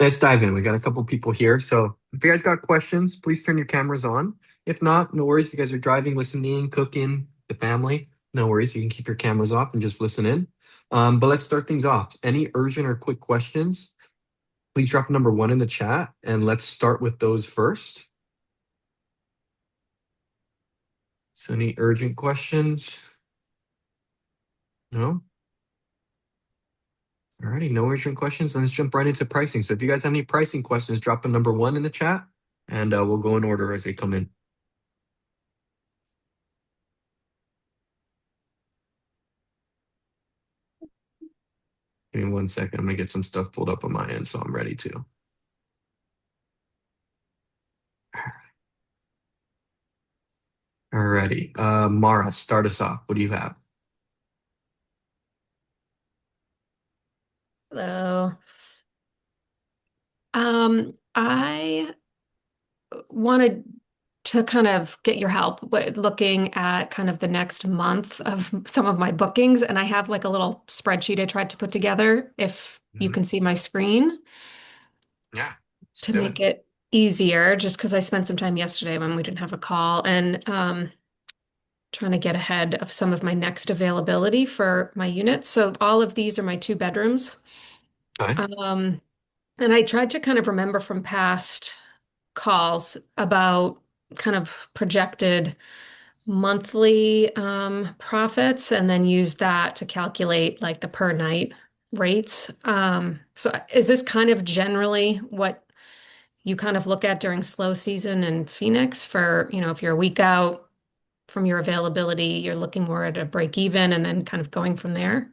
Let's dive in. We got a couple people here. So if you guys got questions, please turn your cameras on. If not, no worries. If you guys are driving, listening, cooking, the family, no worries. You can keep your cameras off and just listen in. But let's start things off. Any urgent or quick questions, please drop number one in the chat and let's start with those first. So any urgent questions? No? Alrighty, no urgent questions. Then let's jump right into pricing. So if you guys have any pricing questions, drop a number one in the chat and we'll go in order as they come in. Give me 1 second. I'm gonna get some stuff pulled up on my end so I'm ready to. Alrighty. Mara, start us off. What do you have? Hello. I wanted to kind of get your help with looking at kind of the next month of some of my bookings, and I have like a little spreadsheet I tried to put together, if you Mhm. can see my screen, Yeah, let's to do it. make it easier, just because I spent some time yesterday when we didn't have a call, and trying to get ahead of some of my next availability for my units. So all of these are my two bedrooms. Okay. Um, And I tried to kind of remember from past calls about kind of projected monthly profits and then use that to calculate like the per night rates. So is this kind of generally what you kind of look at during slow season in Phoenix for, if you're a week out from your availability, you're looking more at a break even and then kind of going from there?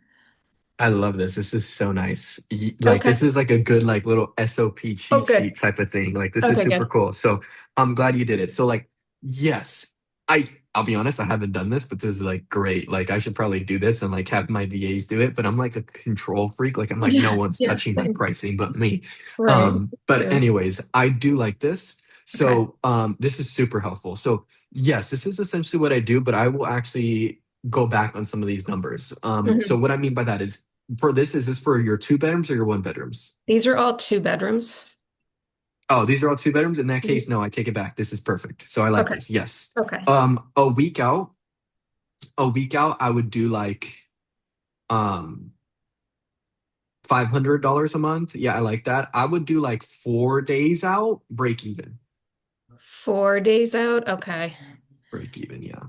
I love this. This is so nice. Like Okay. this is like a good like little SOP Oh, cheat good. sheet type of thing. Like this is Okay, super good. cool. So I'm glad you did it. So like yes, I'll be honest, I haven't done this, but this is like great. Like I should probably do this and like have my VAs do it, but I'm like a control freak. Like I'm like no Yeah, one's yeah, touching my same. pricing but me. Right. But Too. anyways, I do like this. Okay. So this is super helpful. So yes, this is essentially what I do, but I will actually go back on some of these numbers. So Mhm. what I mean by that is for this, is this for your two bedrooms or your one bedrooms? These are all two bedrooms. Oh, these are all two bedrooms. In that case, Mhm. no, I take it back. This is perfect. So I like Okay. this. Yes. Okay. A week out, I would do like um $500 a month. Yeah, I like that. I would do like 4 days out, break even. 4 days out. Okay. Break even, yeah.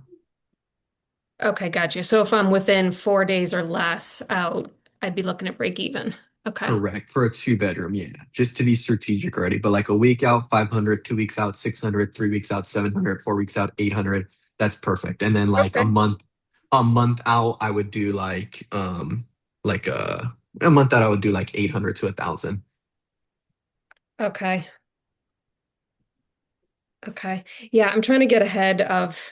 Okay, got you. So if I'm within 4 days or less out, I'd be looking at break even. Okay. Correct. For a two bedroom, yeah. Just to be strategic already. But like a week out, 500, 2 weeks out, 600, 3 weeks out, 700, 4 weeks out, 800. That's perfect. And then like Okay. a month out, I would do like a month out, I would do like 800 to 1,000. Okay. Okay. Yeah, I'm trying to get ahead of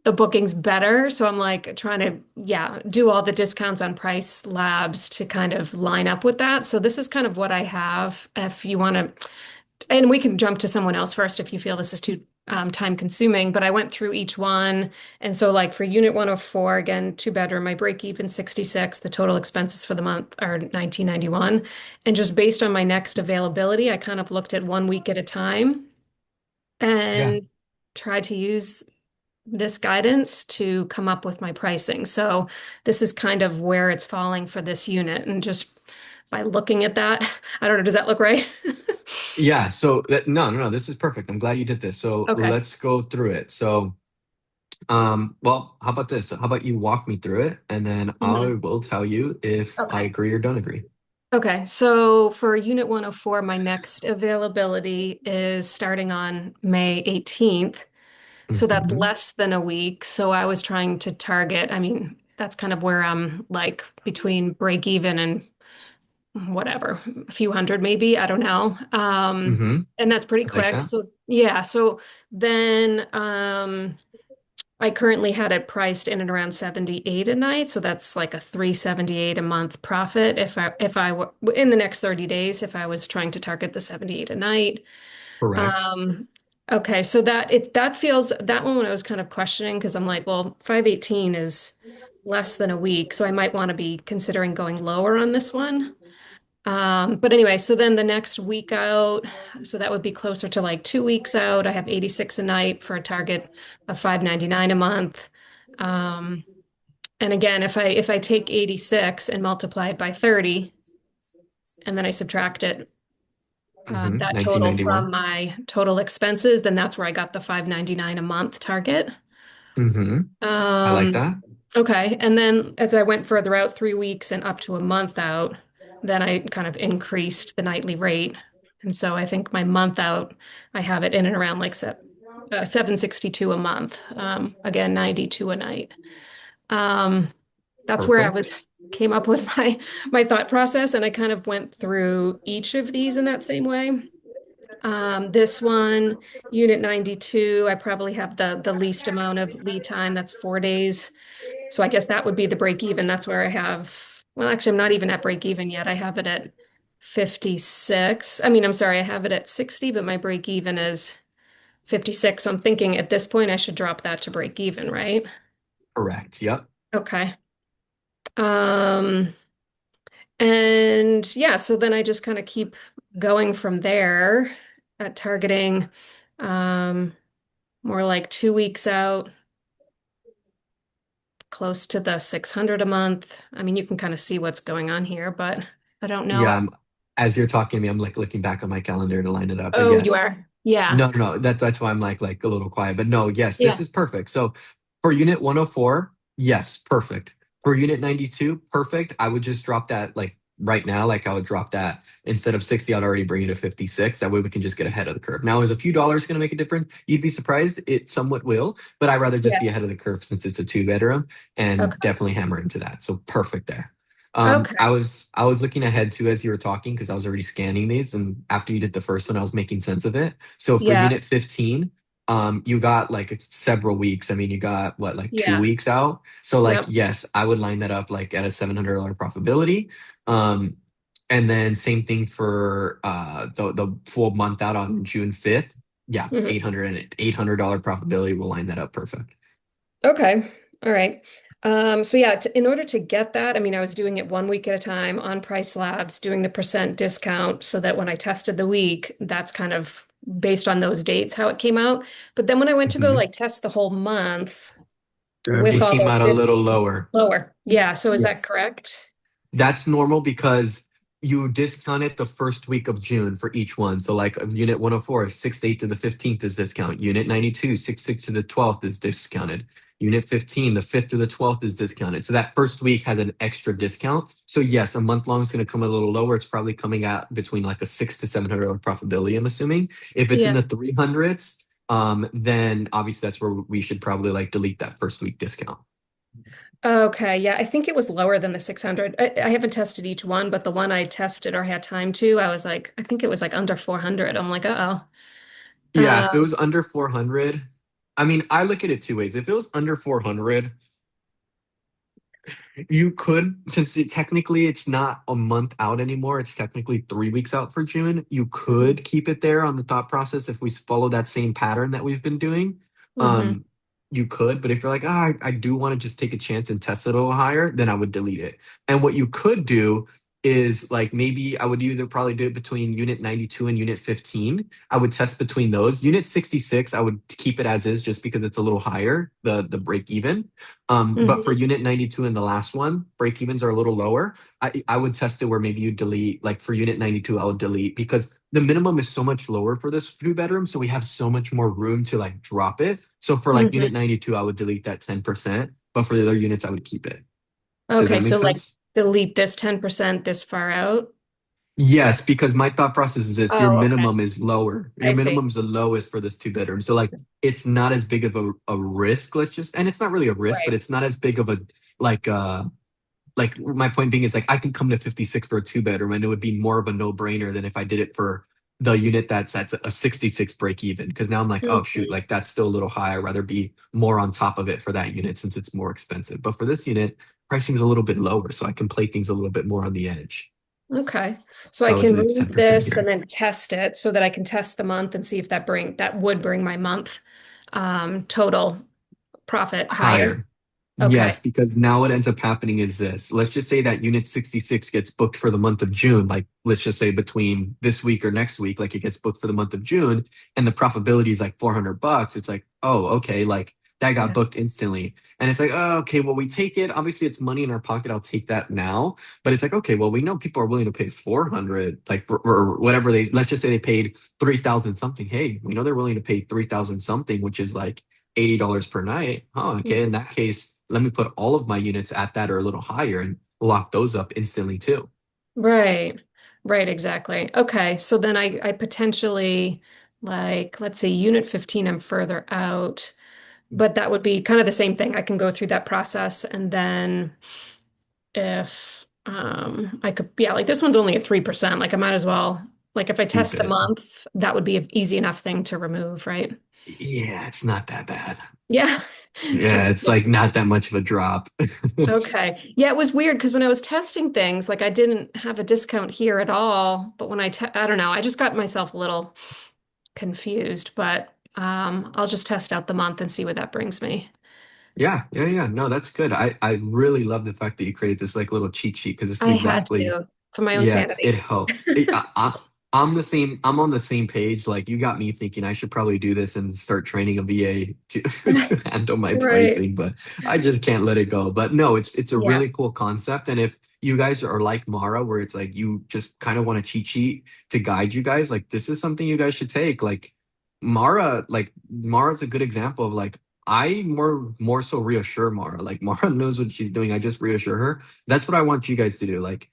the bookings better. So I'm like trying to, yeah, do all the discounts on price labs to kind of line up with that. So this is kind of what I have. If you want to, and we can jump to someone else first if you feel this is too time consuming, but I went through each one. And so like for unit 104, again, two bedroom, my break even 66, the total expenses for the month are 1991. And just based on my next availability, I kind of looked at 1 week at a time Yeah. and tried to use this guidance to come up with my pricing. So this is kind of where it's falling for this unit. And just by looking at that, I don't know, does that look right? Yeah. So no, this is perfect. I'm glad you did this. So Okay. let's go through it. So well, how about this? How about you walk me through it and then I Mhm. will tell you if I Okay. agree or don't agree. Okay. So for Unit 104, my next availability is starting on May 18th. So that's Hmm. less than a week. So I was trying to target, I mean, that's kind of where I'm like between break even and whatever, a few hundred maybe, I don't know. Hmm. And that's pretty I like quick. that. So yeah, so then I currently had it priced in and around 78 a night, so that's like a 378 a month profit if I were in the next 30 days if I was trying to target the 78 a night. Correct. Um okay, so that feels that one when I was kind of questioning because I'm like, well, 518 is less than a week, so I might want to be considering going lower on this one. But anyway, so then the next week out, so that would be closer to like 2 weeks out. I have 86 a night for a target of 599 a month. Um, and again, if I take 86 and multiply it by 30, and then I subtract it that total from 1991. my total expenses, then that's where I got the 599 a month target. Mm-hmm. I like Um, that. okay. And then as I went further out, 3 weeks and up to a month out, then I kind of increased the nightly rate. And so I think my month out, I have it in and around like 762 a month. Again, 92 a night. Um, that's where I was Perfect. came up with my thought process, and I kind of went through each of these in that same way. This one, Unit 92, I probably have the least amount of lead time. That's 4 days. So I guess that would be the break even. That's where I have, well, actually, I'm not even at break even yet. I have it at 56. I mean, I'm sorry, I have it at 60, but my break even is 56. So I'm thinking at this point I should drop that to break even, right? Correct. Yep. Okay. Um, and yeah, so then I just kind of keep going from there at targeting um more like 2 weeks out, close to the 600 a month. I mean, you can kind of see what's going on here, but I don't know. Yeah. As you're talking to me, I'm like looking back on my calendar to line it up. But Oh, you yes, are. Yeah. no, no, no. That's why I'm like a little quiet. But no, yes, this Yeah. is perfect. So for unit 104, yes, perfect. For unit 92, perfect. I would just drop that like right now. Like I would drop that instead of 60, I'd already bring it to 56. That way we can just get ahead of the curve. Now, is a few dollars going to make a difference? You'd be surprised. It somewhat will, but I'd rather just Yeah. be ahead of the curve since it's a two bedroom and Okay. definitely hammer into that. So perfect there. I Okay. was looking ahead too as you were talking because I was already scanning these, and after you did the first one, I was making sense of it. So for Yeah. unit 15, you got like several weeks. I mean, you got what, like two Yeah. weeks out. So like, Yep. yes, I would line that up like at a $700 profitability. Um, and then same thing for the full month out on June 5th. Yeah, Mhm. 800 $800 profitability will line that up perfect. Okay. All right. So yeah, in order to get that, I mean, I was doing it 1 week at a time on Price Labs, doing the percent discount so that when I tested the week, that's kind of based on those dates how it came out. But then when I went to go Mhm. like test the whole month with It all came those out a little lower. lower. Yeah. So is that Yes. correct? That's normal because you discount it the first week of June for each one. So like unit 104, 6/8 to the 15th is discount. Unit 92, 6/6 to the 12th is discounted. Unit 15, the 5th to the 12th is discounted. So that first week has an extra discount. So yes, a month long is going to come a little lower. It's probably coming out between like a six to $700 profitability, I'm assuming. If it's in Yeah. the 300s, then obviously that's where we should probably like delete that first week discount. Okay, yeah, I think it was lower than the 600. I haven't tested each one, but the one I tested or had time to, I was like, I think it was like under 400. I'm like, uh-oh. Yeah, if it Um, was under 400, I mean, I look at it two ways. If it was under 400, you could, since technically it's not a month out anymore, it's technically 3 weeks out for June, you could keep it there on the thought process if we follow that same pattern that we've been doing. mhm, Um, you could, but if you're like, I do want to just take a chance and test it a little higher, then I would delete it. And what you could do is like maybe I would either probably do it between unit 92 and unit 15. I would test between those. Unit 66, I would keep it as is just because it's a little higher, the break even. But for mhm, unit 92 and the last one, break evens are a little lower. I would test it where maybe you delete, like for unit 92, I would delete because the minimum is so much lower for this two bedroom. So we have so much more room to like drop it. So for like unit mhm. 92, I would delete that 10%. But for the other units, I would keep it. Does Okay, that make so like sense? delete this 10% this far out. Yes, because my thought process is this: your Oh, okay. minimum is lower. Your I see. minimum is the lowest for this two bedroom. So like it's not as big of a risk, let's just, and it's not really a risk, but Right. it's not as big of a like like my point being is like I can come to 56 for a two bedroom and it would be more of a no-brainer than if I did it for the unit that's a 66 break even. Because now I'm like, oh shoot, Mhm. like that's still a little high. I'd rather be more on top of it for that unit since it's more expensive. But for this unit, pricing's a little bit lower, so I can play things a little bit more on the edge. Okay. So I So I would can do the remove 10% this and here. then test it so that I can test the month and see if that would bring my month total profit higher. Higher. Okay. Yes, because now what ends up happening is this. Let's just say that unit 66 gets booked for the month of June. Like, let's just say between this week or next week, like it gets booked for the month of June and the profitability is like $400. It's like, oh, okay, like that got Yeah. booked instantly. And it's like, oh, okay, well, we take it. Obviously, it's money in our pocket. I'll take that now. But it's like, okay, well, we know people are willing to pay 400, like, or whatever let's just say they paid 3,000 something. Hey, we know they're willing to pay 3,000 something, which is like $80 per night. Oh, okay. In that case, let me put all of my units at that or a little higher and lock those up instantly too. Right. Right, exactly. Okay. So then I potentially like, let's say unit 15, I'm further out, but that would be kind of the same thing. I can go through that process and then if I could, yeah, like this one's only at 3%. Like I might as well, like if I Keep test the it. month, that would be an easy enough thing to remove, right? Yeah, it's not that bad. Yeah. It's Yeah, it's like not that much of a drop. okay. Yeah, it was weird because when I was testing things, like I didn't have a discount here at all. But when I don't know, I just got myself a little confused. But I'll just test out the month and see where that brings me. Yeah, yeah, yeah. No, that's good. I really love the fact that you created this like little cheat sheet because this is I had exactly. to for my own Yeah, it sanity. helped. I'm the same. I'm on the same page. Like you got me thinking I should probably do this and start training a VA to to handle my Right. pricing, but I just can't let it go. But no, it's a Yeah. really cool concept. And if you guys are like Mara, where it's like you just kind of want a cheat sheet to guide you guys, like this is something you guys should take. Like Mara's a good example of like I more so reassure Mara. Like Mara knows what she's doing. I just reassure her. That's what I want you guys to do. Like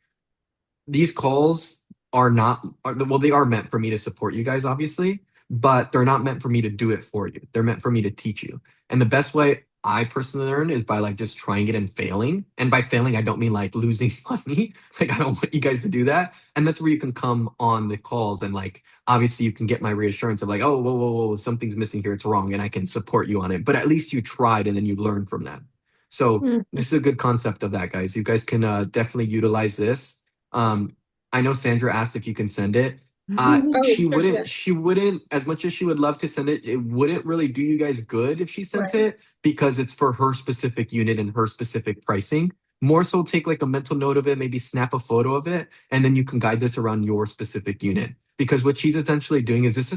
these calls are not well, they are meant for me to support you guys, obviously, but they're not meant for me to do it for you. They're meant for me to teach you. And the best way I personally learn is by like just trying it and failing. And by failing, I don't mean like losing money. Like I don't want you guys to do that. And that's where you can come on the calls and like obviously you can get my reassurance of like, oh, whoa, whoa, whoa, something's missing here, it's wrong, and I can support you on it. But at least you tried and then you learn from that. So Mhm. this is a good concept of that, guys. You guys can definitely utilize this. um, I know Sandra asked if you can send it. Oh, sure. Yeah. She wouldn't, as much as she would love to send it, it wouldn't really do you guys good if she sent Right. it because it's for her specific unit and her specific pricing. More so take like a mental note of it, maybe snap a photo of it, and then you can guide this around your specific unit. Because what she's essentially doing is this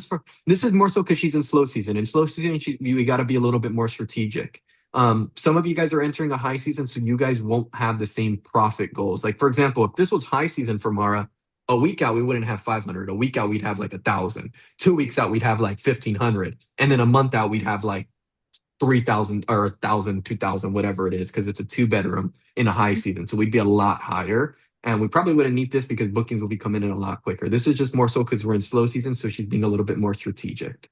is more so because she's in slow season. In slow season, we got to be a little bit more strategic. Some of you guys are entering a high season, so you guys won't have the same profit goals. Like, for example, if this was high season for Mara, a week out, we wouldn't have 500. A week out, we'd have like 1,000. 2 weeks out, we'd have like 1,500. And then a month out, we'd have like 3,000 or 1,000, 2,000, whatever it is, because it's a two-bedroom in a high season. So we'd be a lot higher. And we probably wouldn't need this because bookings will be coming in a lot quicker. This is just more so because we're in slow season. So she's being a little bit more strategic.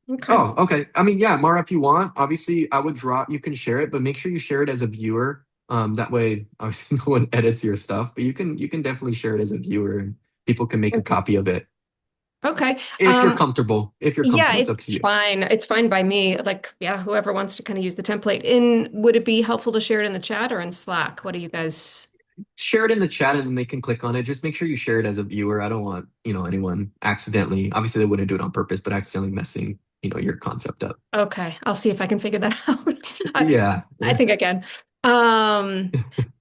Okay. Oh, okay. I mean, yeah, Mara, if you want, obviously I would drop, you can share it, but make sure you share it as a viewer. That way obviously no one edits your stuff, but you can definitely share it as a viewer and people can make a Okay. copy of it. Okay. If you're comfortable. If you're Yeah, comfortable, it's up to it's you. fine. It's fine by me. Like, yeah, whoever wants to kind of use the template. In would it be helpful to share it in the chat or in Slack? What do you guys? Share it in the chat and then they can click on it. Just make sure you share it as a viewer. I don't want, anyone accidentally, obviously they wouldn't do it on purpose, but accidentally messing, your concept up. Okay, I'll see if I can figure that out. Yeah. I think I can. Um,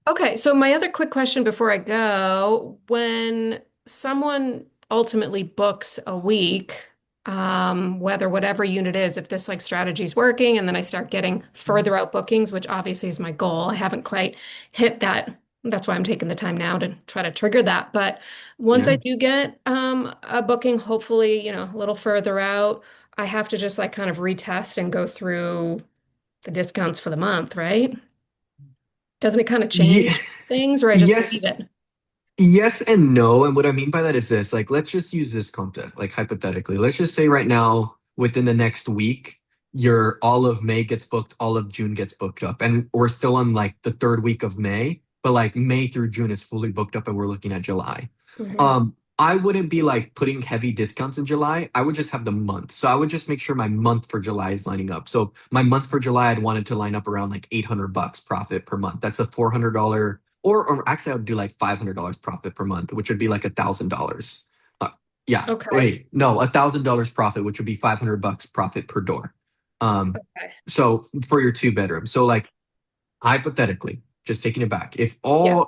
okay, so my other quick question before I go, when someone ultimately books a week, whether whatever unit is, if this like strategy is working, and then I start getting further out bookings, which obviously is my goal. I haven't quite hit that. That's why I'm taking the time now to try to trigger that. But once I Yeah. do get a booking, hopefully, a little further out. I have to just like kind of retest and go through the discounts for the month, right? Doesn't it kind of Ye- change things or I just leave yes. it? Yes and no. And what I mean by that is this, like, let's just use this concept, like hypothetically. Let's just say right now, within the next week, your all of May gets booked, all of June gets booked up. And we're still on like the third week of May, but like May through June is fully booked up and we're looking at July. Hmm. I wouldn't be like putting heavy discounts in July. I would just have the month. So I would just make sure my month for July is lining up. So my month for July, I'd want it to line up around like $800 profit per month. That's a $400, or actually I would do like $500 profit per month, which would be like $1,000. Yeah, Okay. wait, no, $1,000 profit, which would be $500 profit per door. Okay. So for your two bedroom, so like hypothetically, just taking it back, Yeah.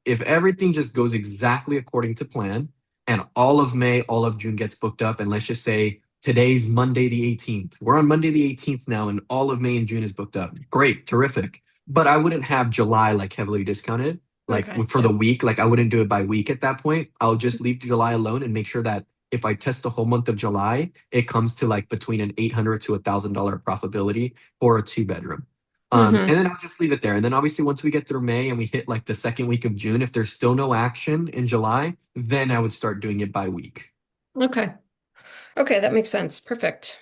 if everything just goes exactly according to plan, and all of May, all of June gets booked up, and let's just say today's Monday the 18th. We're on Monday the 18th now, and all of May and June is booked up. Great, terrific. But I wouldn't have July like heavily discounted, like Okay. for the Yeah. week. Like I wouldn't do it by week at that point. I'll just leave July alone and make sure that if I test the whole month of July, it comes to like between an $800 to $1,000 profitability for a two bedroom. Hmm. And then I'll just leave it there. And then obviously once we get through May and we hit like the second week of June, if there's still no action in July, then I would start doing it by week. Okay. Okay, that makes sense. Perfect.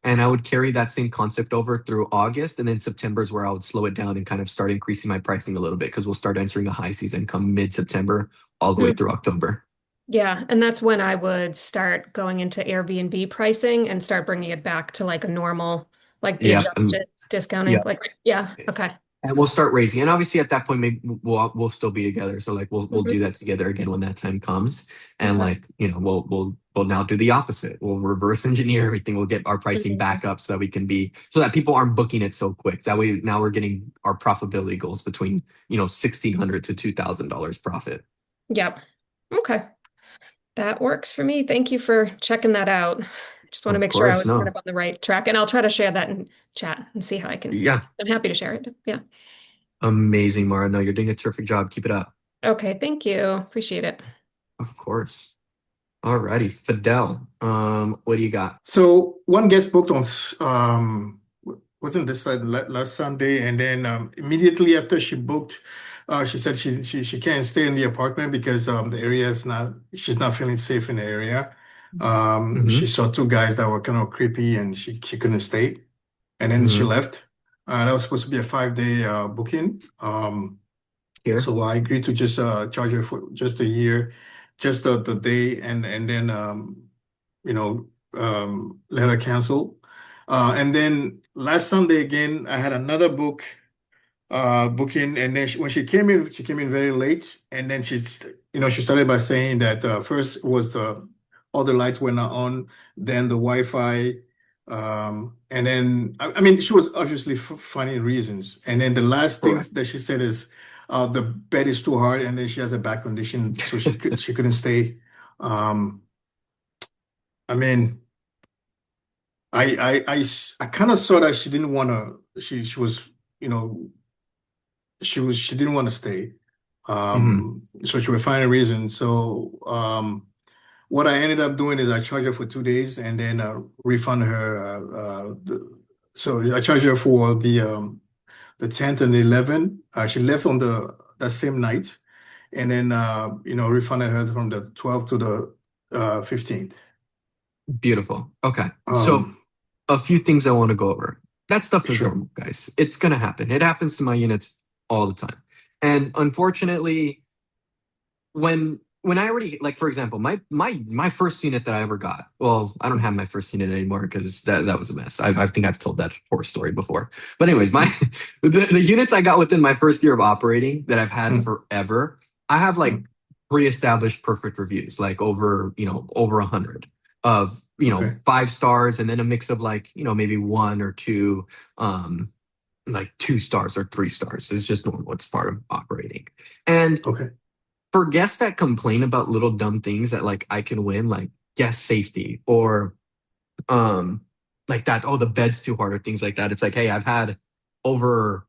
And I would carry that same concept over through August. And then September is where I would slow it down and kind of start increasing my pricing a little bit because we'll start entering a high season come mid-September all the way through October. Yeah, and that's when I would start going into Airbnb pricing and start bringing it back to like a normal, like the Yep. adjusted discounting. Yeah. Like, yeah, okay. And we'll start raising. And obviously at that point, maybe we'll still be together. So like we'll do Hmm. that together again when that time comes. And Okay. like, we'll now do the opposite. We'll reverse engineer everything. We'll get our pricing Mhm. back up so that we can be so that people aren't booking it so quick. That way now we're getting our profitability goals between, $1,600 to $2,000 profit. Yep. Okay. That works for me. Thank you for checking that out. Just want to Of make sure I course. was kind No. of on the right track. And I'll try to share that in chat and see how I can. Yeah. I'm happy to share it. Yeah. Amazing, Mara. No, you're doing a terrific job. Keep it up. Okay. Thank you. Appreciate it. Of course. Alrighty. Fidel. What do you got? So one gets booked on wasn't this last Sunday, and then immediately after she booked, she said she can't stay in the apartment because the area is not she's not feeling safe in the area. She Mm-hmm. saw two guys that were kind of creepy, and she couldn't stay, and then she Mm-hmm. left. That was supposed to be a 5-day booking. Here. So I agreed to just charge her for just a year, just the day, and then you know let her cancel. And then last Sunday again, I had another booking, and then when she came in very late, and then she started by saying that first was the all the lights were not on, then the Wi-Fi, and then I mean she was obviously finding reasons, and then the last thing Correct. that she said is the bed is too hard, and then she has a back condition, so she couldn't stay. Um, I mean. I kind of saw that she didn't want to. She was, you know, she didn't want to stay. Mm-hmm. So she was finding reasons. So what I ended up doing is I charged her for 2 days and then refund her. So I charged her for the 10th and the 11th. She left on the that same night, and then refunded her from the 12th to the 15th. Beautiful. Okay. So Um, a few things I want to go over. That stuff is sure. normal, guys. It's gonna happen. It happens to my units all the time. And unfortunately, when I already like for example, my first unit that I ever got. Well, I don't have my first unit anymore because that was a mess. I think I've told that horror story before. But anyways, my the units I got within my first year of operating that I've had Mm, forever, I have like mm, pre-established perfect reviews, like over 100 of okay. 5 stars, and then a mix of like maybe one or two like 2 stars or 3 stars. It's just normal. It's part of operating. And Okay. for guests that complain about little dumb things that like I can win, like guest safety or um like that, oh, the bed's too hard or things like that. It's like, hey, I've had over,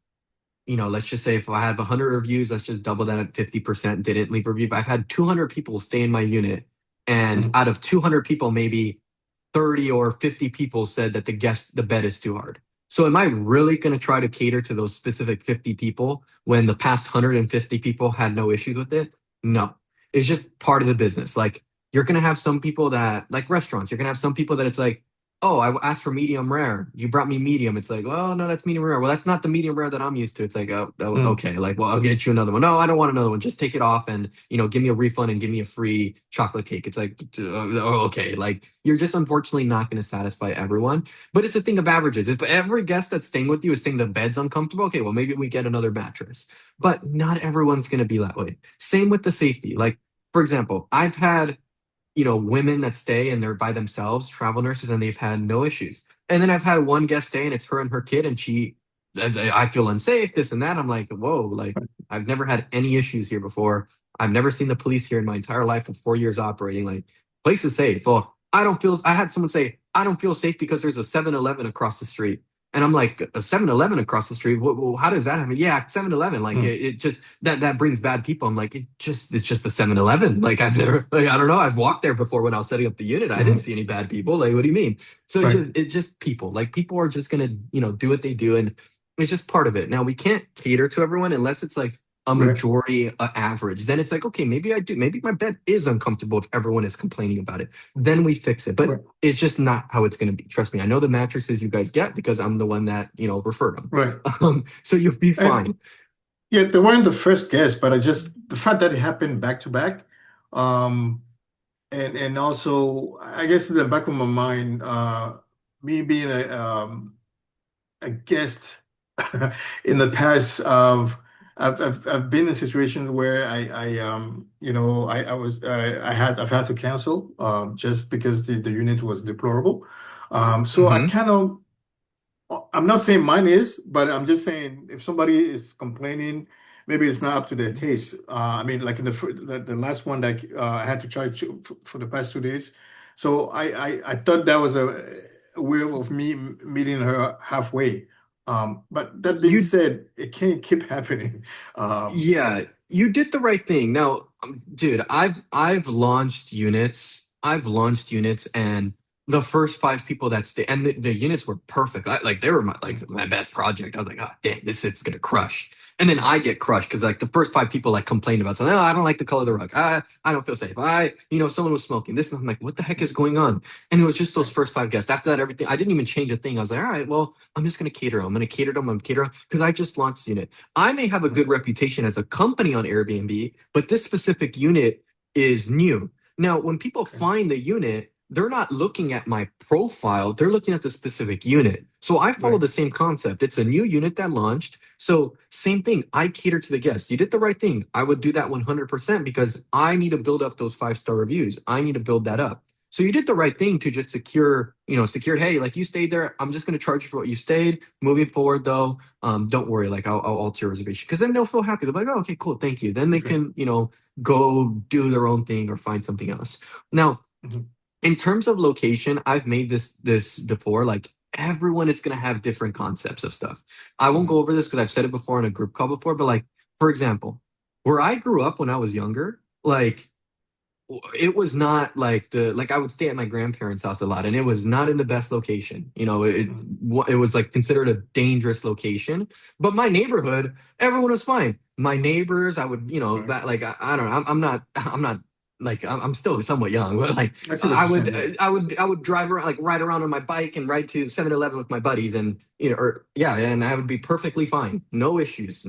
let's just say if I have 100 reviews, let's just double that at 50% didn't leave a review. But I've had 200 people stay in my unit, and Mm, out of 200 people, maybe 30 or 50 people said that the bed is too hard. So am I really going to try to cater to those specific 50 people when the past 150 people had no issues with it? No. It's just part of the business. Like you're going to have some people that like restaurants, you're going to have some people that it's like, "Oh, I asked for medium rare. You brought me medium." It's like, "Oh, no, that's medium rare." Well, that's not the medium rare that I'm used to. It's like, "Oh, mm, okay. Like, well, I'll get you another one." No, I don't want another one. Just take it off and, give me a refund and give me a free chocolate cake. It's like, "Oh, okay." Like, you're just unfortunately not going to satisfy everyone. But it's a thing of averages. If every guest that's staying with you is saying the bed's uncomfortable, okay, well, maybe we get another mattress. But not everyone's going to be that way. Same with the safety. Like, for example, I've had women that stay and they're by themselves, travel nurses, and they've had no issues. And then I've had one guest stay and it's her and her kid, and I feel unsafe, this and that. I'm like, whoa, like I've never had any issues here before. I've never seen the police here in my entire life of 4 years operating. Like, place is safe. Well, I had someone say, I don't feel safe because there's a 7-Eleven across the street. And I'm like, a 7-Eleven across the street? Well, how does that happen? Yeah, 7-Eleven. Like Mm. it just that brings bad people. I'm like, it's just a 7-Eleven. Like I've never like I don't know. I've walked there before when I was setting up the unit. I didn't Mhm. see any bad people. Like, what do you mean? So Right. it's just people. Like people are just gonna, do what they do, and it's just part of it. Now we can't cater to everyone unless it's like a Right. majority average. Then it's like, okay, maybe I do. Maybe my bed is uncomfortable if everyone is complaining about it. Then we fix it. But Right. it's just not how it's going to be. Trust me. I know the mattresses you guys get because I'm the one that, referred them. Right. So you'll be And fine. yeah, they weren't the first guest, but I just the fact that it happened back to back, um, and also I guess in the back of my mind, me being a guest in the past of I've been in situations where I've had to cancel just because the unit was deplorable. So I Hmm. kind of I'm not saying mine is, but I'm just saying if somebody is complaining, maybe it's not up to their taste. I mean, like in the last one that I had to charge for the past 2 days. So I thought that was a way of me meeting her halfway. But that being You said, it can't keep happening. Um, Yeah, you did the right thing. Now, dude, I've launched units. I've launched units, and the first five people that stay, and the units were perfect. Like they were my best project. I was like, oh damn, this is gonna crush. And then I get crushed because like the first five people like complained about something. Oh, I don't like the color of the rug. I don't feel safe. Someone was smoking. This, and I'm like, what the heck is going on? And it was just those right, first five guests. After that, everything. I didn't even change a thing. I was like, all right, well, I'm just gonna cater them. I'm gonna cater them. I'm gonna cater them because I just launched the unit. I may have a good reputation as a company on Airbnb, but this specific unit is new. Now, when people okay, find the unit, they're not looking at my profile, they're looking at the specific unit. So I follow right, the same concept. It's a new unit that launched. So, same thing. I cater to the guests. You did the right thing. I would do that 100% because I need to build up those 5-star reviews. I need to build that up. So you did the right thing to just secured, hey, like you stayed there. I'm just going to charge you for what you stayed. Moving forward, though, don't worry, like I'll alter your reservation because then they'll feel happy. They're like, oh, okay, cool, thank you. Then they okay. can, go do their own thing or find something else. Now, Mhm. in terms of location, I've made this before. Like everyone is gonna have different concepts of stuff. I won't Mhm. go over this because I've said it before in a group call before, but like, for example, where I grew up when I was younger, like it was not like I would stay at my grandparents' house a lot, and it was not in the best location. Mhm. It was like considered a dangerous location. But my neighborhood, everyone was fine. My neighbors, I would, Right. that like I don't know, I'm not like I'm still somewhat young, but like I see what you're saying. Yeah. I would drive around like ride around on my bike and ride to 7-Eleven with my buddies, and or yeah, and I would be perfectly fine, no issues,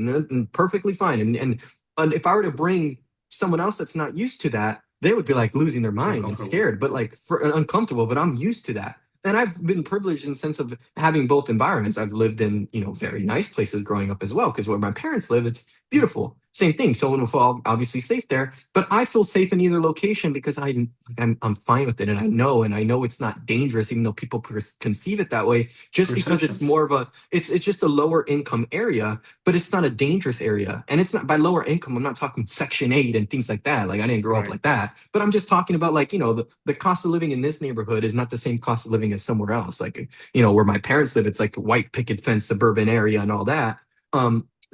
perfectly fine, and if I were to bring someone else that's not used to that, they would be like losing their mind and Uncomfortable. scared, but like for uncomfortable. But I'm used to that, and I've been privileged in the sense of having both environments. I've lived in very nice places growing up as well, because where my parents live, it's Mhm. beautiful. Same thing. Someone will feel obviously safe there, but I feel safe in either location because I'm fine with it, and I know it's not dangerous, even though people conceive it that way. Just because it's Perceptions. more of a it's just a lower income area, but it's not a dangerous area. And it's not by lower income, I'm not talking Section 8 and things like that. Like I didn't grow up Right. like that. But I'm just talking about like, the cost of living in this neighborhood is not the same cost of living as somewhere else. Like, where my parents live, it's like a white picket fence suburban area and all that.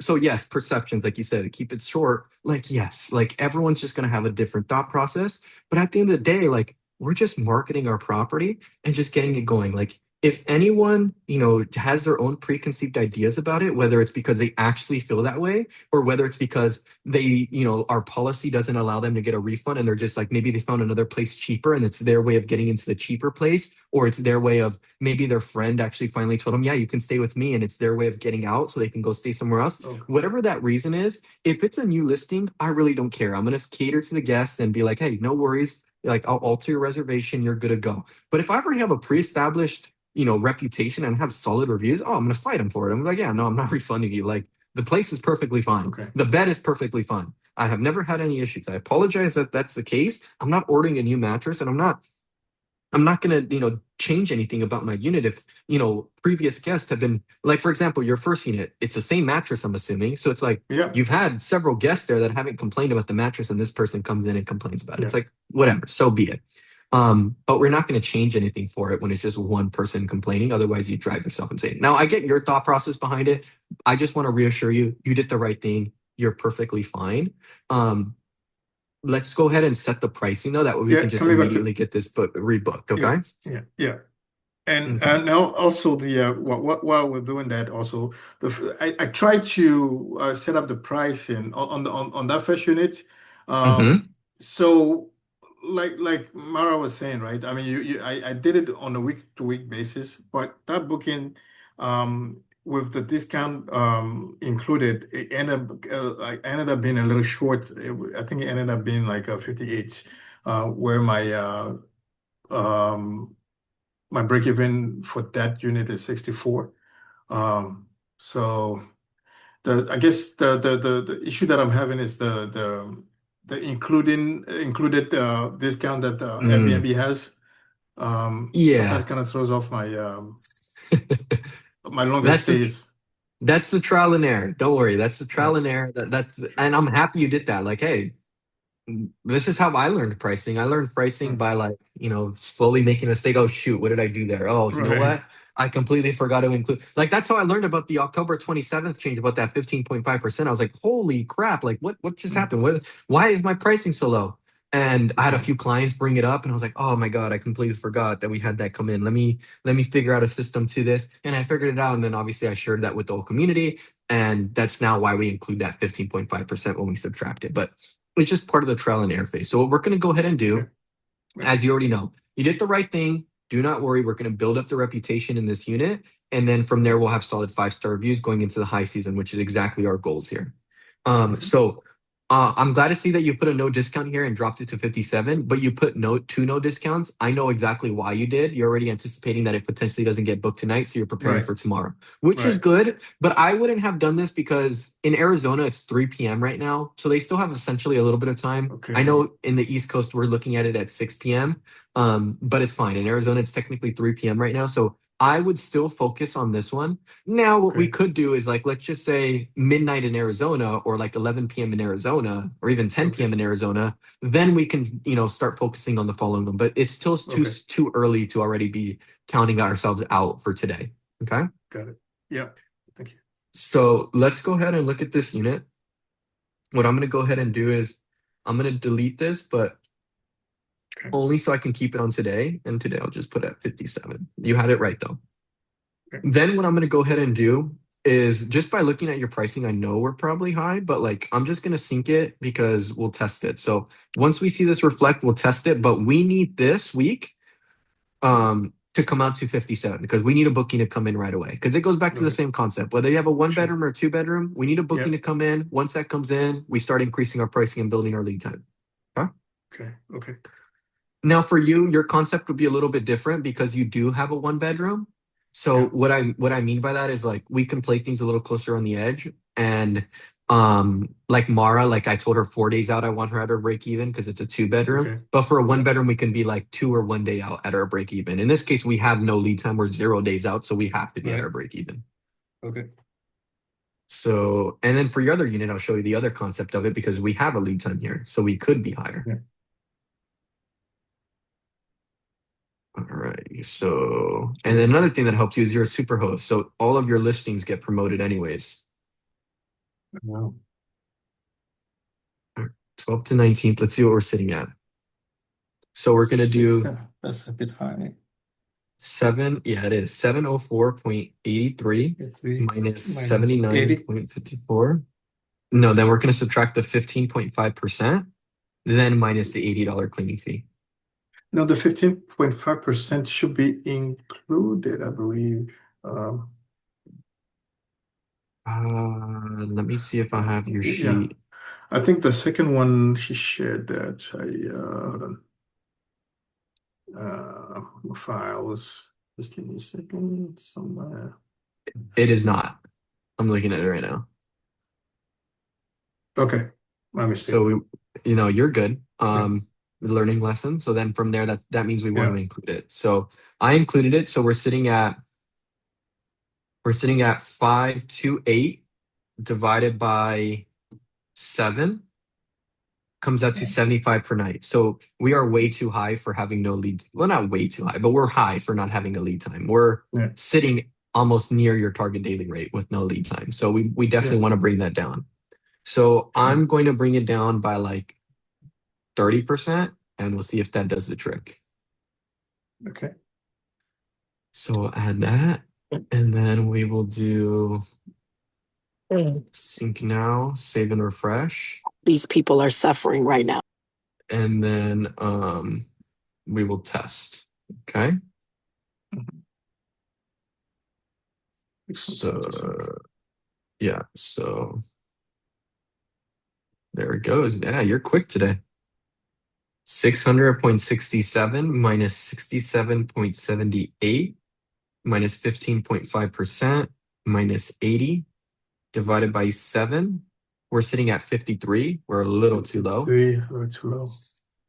So yes, perceptions, like you said, keep it short. Like, yes, like everyone's just gonna have a different thought process. But at the end of the day, like we're just marketing our property and just getting it going. Like if anyone, has their own preconceived ideas about it, whether it's because they actually feel that way or whether it's because our policy doesn't allow them to get a refund and they're just like, maybe they found another place cheaper and it's their way of getting into the cheaper place, or it's their way of maybe their friend actually finally told them, yeah, you can stay with me, and it's their way of getting out so they can go stay somewhere else. Okay. Whatever that reason is, if it's a new listing, I really don't care. I'm going to cater to the guests and be like, hey, no worries. Like I'll alter your reservation. You're good to go. But if I already have a pre-established reputation and have solid reviews, oh, I'm gonna fight them for it. I'm like, yeah, no, I'm not refunding you. Like the place is perfectly fine. Okay. The bed is perfectly fine. I have never had any issues. I apologize that that's the case. I'm not ordering a new mattress, and I'm not I'm not gonna, change anything about my unit if, previous guests have been like, for example, your first unit, it's the same mattress, I'm assuming. So it's like Yeah, you've had several guests there that haven't complained about the mattress, and this person comes in and complains about it. yeah, It's like, whatever, so be it. But we're not going to change anything for it when it's just one person complaining. Otherwise, you drive yourself insane. Now, I get your thought process behind it. I just want to reassure you, you did the right thing. You're perfectly fine. Um, let's go ahead and set the pricing though. That way we yeah. can just Coming back to immediately get this book rebooked. yeah, Okay. yeah, yeah. And Okay. now also the while we're doing that also I tried to set up the pricing on that first unit. Mm-hmm. So like Mara was saying, right? I mean, I did it on a week to week basis, but that booking with the discount included, I ended up being a little short. I think it ended up being like a 58, where um my break even for that unit is 64. So I guess the issue that I'm having is the included discount that Mm. Airbnb has. So that Yeah. kind of throws off my longer That's the stays. that's the trial and error. Don't worry. That's the Yeah, trial and error. And I'm happy you did that. Like, hey, this is how I learned pricing. I learned pricing mm, by like, slowly making a mistake. Oh shoot, what did I do there? Oh, you know right. what? I completely forgot to include. Like that's how I learned about the October 27th change about that 15.5%. I was like, holy crap, like what just Mm, happened? Why is my pricing so low? And I had a mm, few clients bring it up and I was like, oh my God, I completely forgot that we had that come in. Let me figure out a system to this. And I figured it out. And then obviously I shared that with the whole community. And that's now why we include that 15.5% when we subtract it. But it's just part of the trial and error phase. So what we're going to go ahead and yeah, do, yeah, as you already know, you did the right thing. Do not worry. We're going to build up the reputation in this unit. And then from there, we'll have solid 5-star reviews going into the high season, which is exactly our goals here. mhm, So I'm glad to see that you put a no discount here and dropped it to 57, but you put no discounts. I know exactly why you did. You're already anticipating that it potentially doesn't get booked tonight, so you're preparing right, for tomorrow, which is right. good. But I wouldn't have done this because in Arizona it's 3 p.m. right now, so they still have essentially a little bit of time. I Okay, know in the East Coast we're looking at it at 6 p.m. But it's fine. In Arizona it's technically 3 p.m. right now, so I would still focus on this one. Now, what we okay, could do is like, let's just say midnight in Arizona or like 11 p.m. in Arizona or even 10 okay, p.m. in Arizona. Then we can, start focusing on the following one. But it's still okay. too early to already be counting ourselves out for today. Okay. Got it. Yeah. Thank you. So let's go ahead and look at this unit. What I'm going to go ahead and do is I'm going to delete this, but Okay, only so I can keep it on today. And today I'll just put at 57. You had it right though. okay, Then what I'm going to go ahead and do is just by looking at your pricing, I know we're probably high, but like I'm just going to sync it because we'll test it. So once we see this reflect, we'll test it, but we need this week to come out to 57 because we need a booking to come in right away because it goes back to the okay. same concept. Whether you have a one Sure. bedroom or a two bedroom, we need a Yeah. booking to come in. Once that comes in, we start increasing our pricing and building our lead time. Okay. Okay. Okay. Now for you, your concept would be a little bit different because you do have a one bedroom. So Yeah. what I mean by that is like we can play things a little closer on the edge. And like Mara, like I told her 4 days out I want her at her break even because it's a two bedroom. Okay. But for a one Yeah. bedroom, we can be like 2 or 1 day out at our break even. In this case, we have no lead time. We're 0 days out, so we have to be at Right. our break even. Okay. So and then for your other unit, I'll show you the other concept of it because we have a lead time here. So we could be higher. Yeah. All right. So, and then Okay. another thing that helps you is you're a super host. So all of your listings get promoted anyways. Wow. 12th to 19th. Let's see what we're sitting at. So we're going to Six. do That's a bit high. seven. Yeah, it is 704.83 Three minus minus 80. 79.54. No, then we're going to subtract the 15.5%, then minus the $80 cleaning fee. No, the 15.5% should be included, I believe. Um, Let me see if I have your yeah. sheet. I think the second one she shared that hold on. File was just give me a second somewhere. It is not. I'm looking at it right now. Okay. My So mistake. we, you're good. Yeah. learning lesson. So then from there, that means we want Yeah. to include it. So I included it. So we're sitting at 528 divided by 7 comes out to 75 per night. So we are way too high for having no lead. Well, not way too high, but we're high for not having a lead time. We're Yeah. sitting almost near your target daily rate with no lead time. So we definitely Yeah. want to bring that down. So I'm going to bring it down by like 30%, and we'll see if that does the trick. Okay. So we'll add that, and then we will do sync now, save and refresh, These people are suffering right now. and then we will test. Okay. So yeah, so there it goes. Yeah, you're quick today. 600.67 minus 67.78 minus 15.5% minus 80 divided by 7. We're sitting at 53. We're a little too low. 53, a little too low.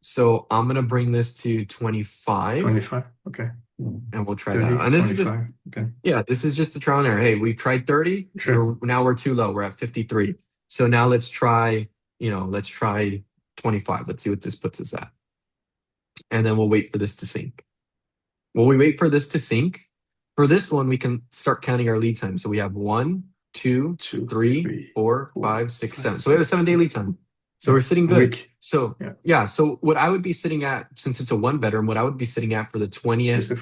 So I'm going to bring this to 25. 25. Okay. And we'll try 30, that. And this 25. is just, okay. Yeah, this is just a trial and error. Hey, we tried 30. Sure. Now we're too low. We're at 53. So now let's try 25. Let's see what this puts us at. And then we'll wait for this to sync. While we wait for this to sync, for this one, we can start counting our lead time. So we have 1, 2, 3, 4, 5, 6, 7. So we have a 7-day lead time. So we're sitting good. So yeah. So what I would be sitting at, since it's a 1-bedroom, what I would be sitting at for the 20th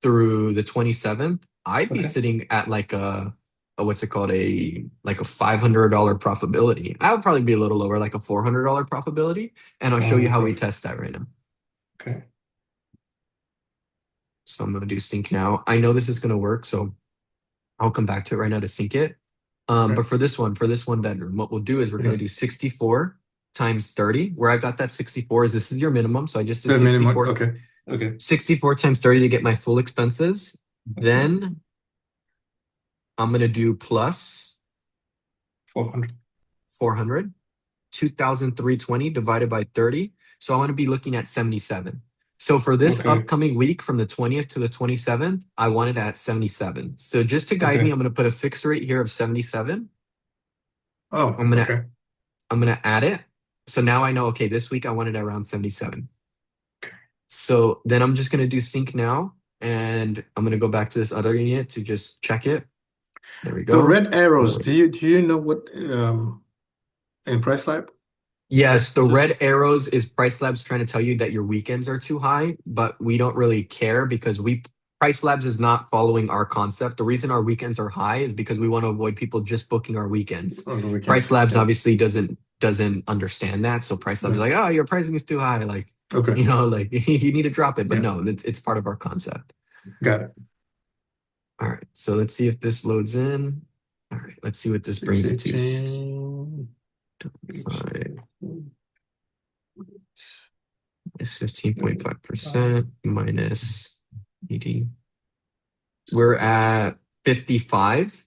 through the 27th, I'd be sitting at like what's it called? Like a $500 profitability. I would probably be a little lower, like a $400 profitability. And I'll show you how we test that right now. Okay. So I'm going to do sync now. I know this is going to work, so I'll come back to it right now to sync it. But for this 1-bedroom, what we'll do is we're going to do 64 times 30. Where I got that 64 is this is your minimum. So I just did 64. Minimum. Okay. 64 times 30 to get my full expenses. Then I'm going to do plus 400. 2,320 divided by 30. So I want to be looking at 77. So for this upcoming week from the 20th to the 27th, I want it at 77. So just to guide me, I'm going to put a fixed rate here of 77. I'm going to add it. So now I know, okay, this week I want it around 77. Okay. So then I'm just going to do sync now, and I'm going to go back to this other unit to just check it. There we go. The red arrows, do you know what in Price Lab? Yes, the red arrows is Price Labs trying to tell you that your weekends are too high, but we don't really care because Price Labs is not following our concept. The reason our weekends are high is because we want to avoid people just booking our weekends. Price Labs obviously doesn't understand that, so Price Labs is like, oh, your pricing is too high, like you need to drop it. But no, it's part of our concept. Got it. All right, so let's see if this loads in. All right, let's see what this brings it to. 5 is 15.5% minus 80. We're at 55.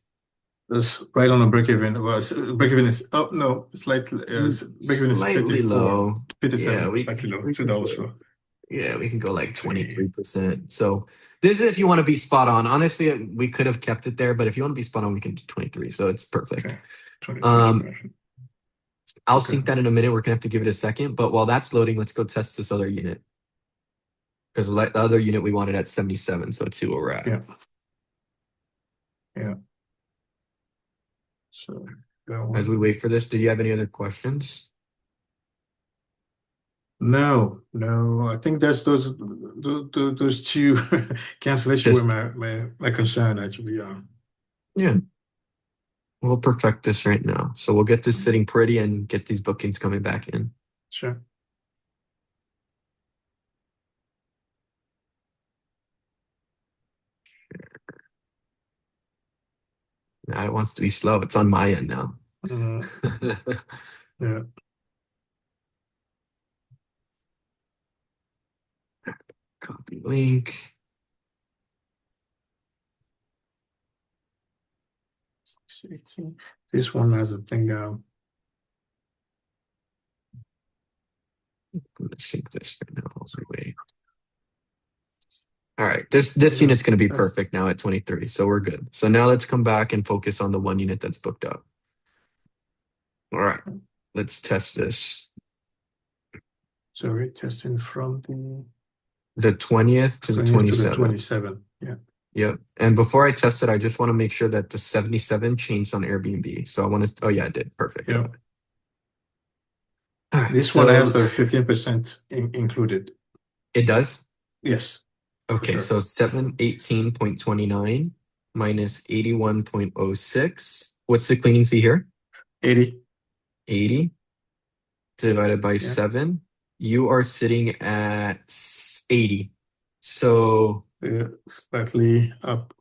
That's right on a break even. Well, break even is no, slightly break even is Slightly 54. low. 57, Yeah, slightly low. $2 for. Yeah, we can go like 23%. So this is if you want to be spot on. Honestly, we could have kept it there, but if you want to be spot on, we can do 23. So it's perfect. Okay. 23. I'll sync that in a minute. We're gonna have to give it a second, but while that's loading, let's go test this other unit. Because the other unit we wanted at 77, so 2 where we're at. Yeah. So as we wait for this, do you have any other questions? No. I think that's those two cancellations were my concern actually. Yeah. We'll perfect this right now. So we'll get this sitting pretty and get these bookings coming back in. Sure. Now it wants to be slow. It's on my end now. Yeah. Copy link. This one has a thing. I'm gonna sync this right now. Wait. All right, this unit's gonna be perfect now at 23, so we're good. So now let's come back and focus on the one unit that's booked up. All right, let's test this. Sorry, testing from The 20th to the 20th to the 27th. 27th. Yeah. Yep. And before I test it, I just want to make sure that the 77 changed on Airbnb. So I want to, oh yeah, it did. Perfect. Yeah. All right, This one has so the 15% included. it does? Yes. Okay, sure. so 718.29 minus 81.06. What's the cleaning fee here? 80. 80 divided by Yeah. 7. You are sitting at 80. So Slightly up.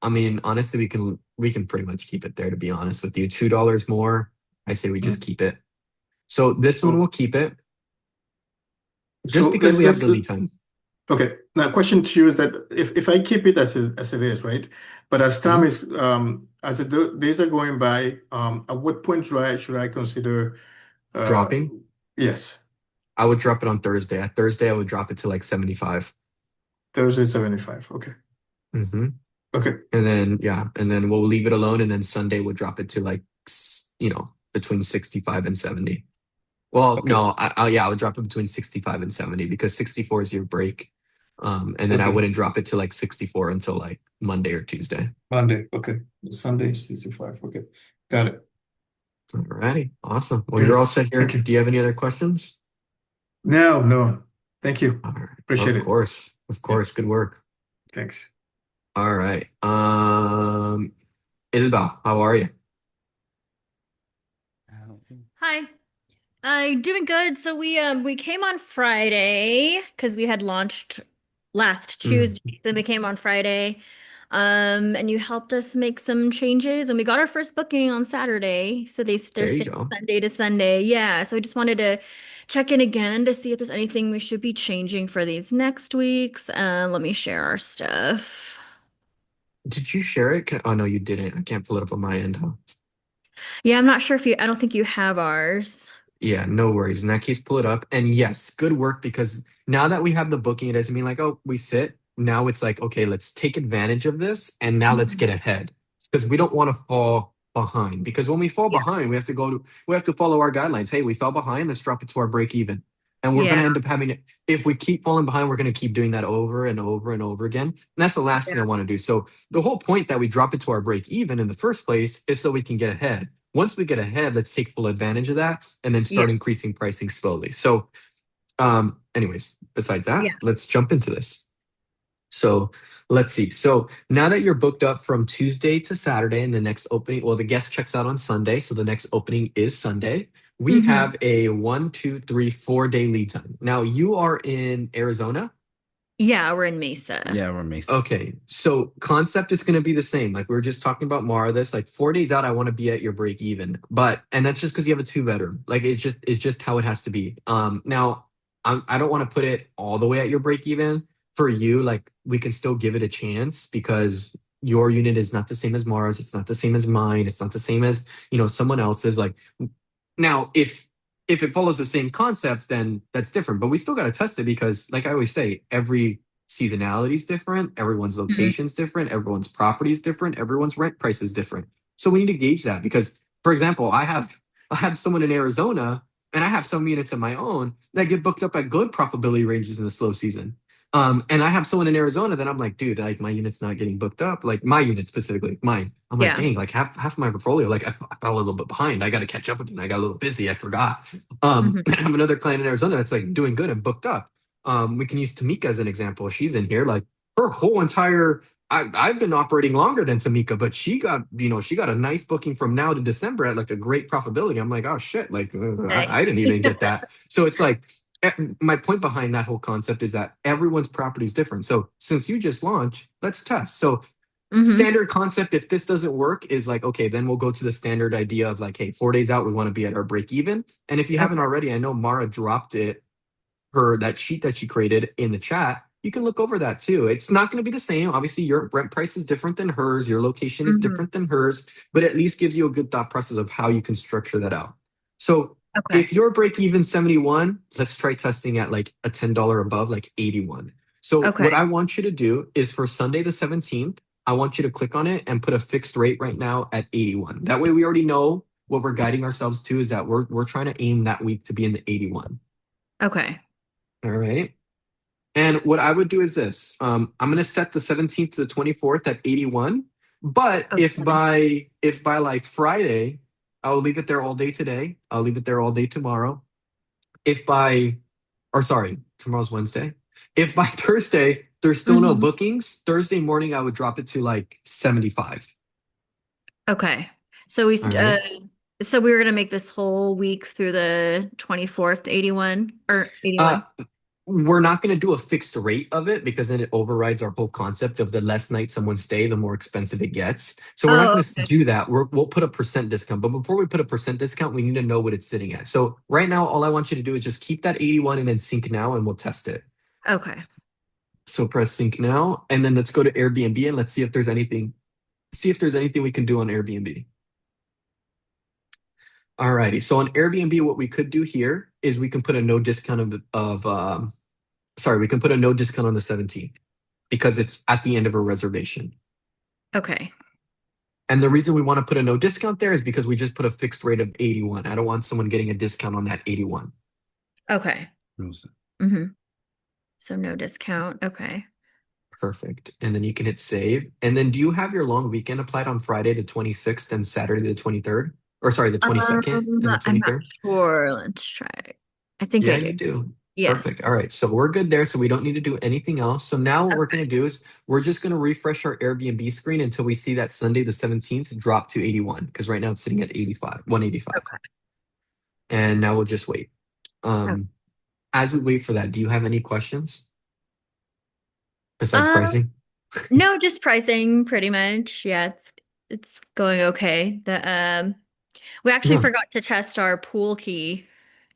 I mean, honestly, we can pretty much keep it there, to be honest with you. $2 more. I say we just keep it. So this one we'll keep it. Just So because we have let's the lead time. Okay. Now, question to you is that if I keep it as it is, right? But as time is as the days are going by, at what point should I consider Dropping? Yes, I would drop it on Thursday. At Thursday, I would drop it to like 75. Thursday 75. Okay. Mm-hmm. Okay. And then and then we'll leave it alone. And then Sunday we'll drop it to like between 65 and 70. Well, Okay. no, I would drop it between 65 and 70 because 64 is your break. And then I Okay. wouldn't drop it to like 64 until like Monday or Tuesday. Monday. Okay. Sunday 65. Okay. Got it. Alrighty, awesome. Well, you're all set here. Thank you. Do you have any other questions? No. Thank you. All right. Appreciate it. Of course. Good work. Thanks. All right. Isabel, how are you? Hi. Doing good. So we came on Friday because we had launched last Tuesday. Then we came on Friday. And you helped us make some changes and we got our first booking on Saturday. So they're There you staying go. Sunday to Sunday. Yeah. So I just wanted to check in again to see if there's anything we should be changing for these next weeks. Let me share our stuff. Did you share it? Oh no, you didn't. I can't pull it up on my end, huh? Yeah, I'm not sure if I don't think you have ours. Yeah, no worries. In that case, pull it up. And yes, good work because now that we have the booking, it doesn't mean like, oh, we sit. Now it's like, okay, let's take advantage of this and now let's get ahead. Because we don't want to fall behind. Because when we fall behind, we have to follow our guidelines. Hey, we fell behind, let's drop it to our break even. And we're gonna end up having it. If we keep falling behind, we're gonna keep doing that over and over and over again. And that's the last thing I want to do. So the whole point that we drop it to our break even in the first place is so we can get ahead. Once we get ahead, let's take full advantage of that and then start increasing pricing slowly. So, anyways, besides that, let's jump into this. So let's see. So now that you're booked up from Tuesday to Saturday and the next opening, well, the guest checks out on Sunday. So the next opening is Sunday. We have a 1, 2, 3, 4-day lead time. Now you are in Arizona. Yeah, we're in Mesa. Yeah, we're Mesa. Okay, so concept is going to be the same. Like we were just talking about Mara, this like 4 days out, I want to be at your break even, and that's just because you have a 2-bedroom. Like it's just how it has to be. Now I don't want to put it all the way at your break even for you. Like we can still give it a chance because your unit is not the same as Mara's. It's not the same as mine. It's not the same as someone else's. Like now if it follows the same concepts, then that's different. But we still got to test it because, like I always say, every seasonality is different. Everyone's location is different. Everyone's property is different. Everyone's rent price is different. So we need to gauge that because, for example, I have someone in Arizona and I have some units of my own that get booked up at good profitability ranges in the slow season. And I have someone in Arizona that I'm like, dude, like my unit's not getting booked up. Like my unit specifically, mine. I'm like, dang, like half of my portfolio, like I fell a little bit behind. I got to catch up again. I got a little busy. I forgot. I have another client in Arizona that's like doing good and booked up. We can use Tamika as an example. She's in here. Like her whole entire, I've been operating longer than Tamika, but she got a nice booking from now to December at like a great profitability. I'm like, oh shit, like I didn't even get that. So it's like, my point behind that whole concept is that everyone's property is different. So since you just launched, let's test. So standard concept, if this doesn't work, is like, okay, then we'll go to the standard idea of like, hey, 4 days out, we want to be at our break even. And if you haven't already, I know Mara dropped that sheet that she created in the chat. You can look over that too. It's not going to be the same. Obviously, your rent price is different than hers. Your location is different than hers, but at least gives you a good thought process of how you can structure that out. So Okay. If your break even 71, let's try testing at like a $10 above, like 81. So Okay. what I want you to do is for Sunday the 17th, I want you to click on it and put a fixed rate right now at 81. That way we already know what we're guiding ourselves to is that we're trying to aim that week to be in the 81. Okay. All right. And what I would do is this. I'm gonna set the 17th to the 24th at 81. But Okay. if by like Friday, I'll leave it there all day today. I'll leave it there all day tomorrow. If by or sorry, tomorrow's Wednesday. If by Thursday there's still no Mhm. bookings, Thursday morning I would drop it to like 75. Okay. So All right. so we were gonna make this whole week through the 24th, 81 or Uh 81. we're not going to do a fixed rate of it because then it overrides our whole concept of the less nights someone stay, the more expensive it gets. So we're not Oh, going to okay. do that. We'll put a percent discount. But before we put a percent discount, we need to know what it's sitting at. So right now, all I want you to do is just keep that 81 and then sync now and we'll test it. Okay. So press sync now. And then let's go to Airbnb and let's see if there's anything we can do on Airbnb. Alrighty. So on Airbnb, what we could do here is we can put a no discount we can put a no discount on the 17th because it's at the end of a reservation. Okay. And the reason we want to put a no discount there is because we just put a fixed rate of 81. I don't want someone getting a discount on that 81. Okay. Mm-hmm. So no discount. Okay. Perfect. And then you can hit save. And then do you have your long weekend applied on Friday the 26th and Saturday the 23rd? Or sorry, the 22nd and the I'm not 23rd? sure. Let's try. I think Yeah, I do. you do. Yes. Perfect. All right. So we're good there. So we don't need to do anything else. So now what we're going to do is we're just going to refresh our Airbnb screen until we see that Sunday the 17th drop to 81 because right now it's sitting at 85, 185. Okay. And now we'll just wait. Okay. As we wait for that, do you have any questions besides Um, pricing? no, just pricing pretty much. Yeah, it's going okay. We actually Yeah. forgot to test our pool key,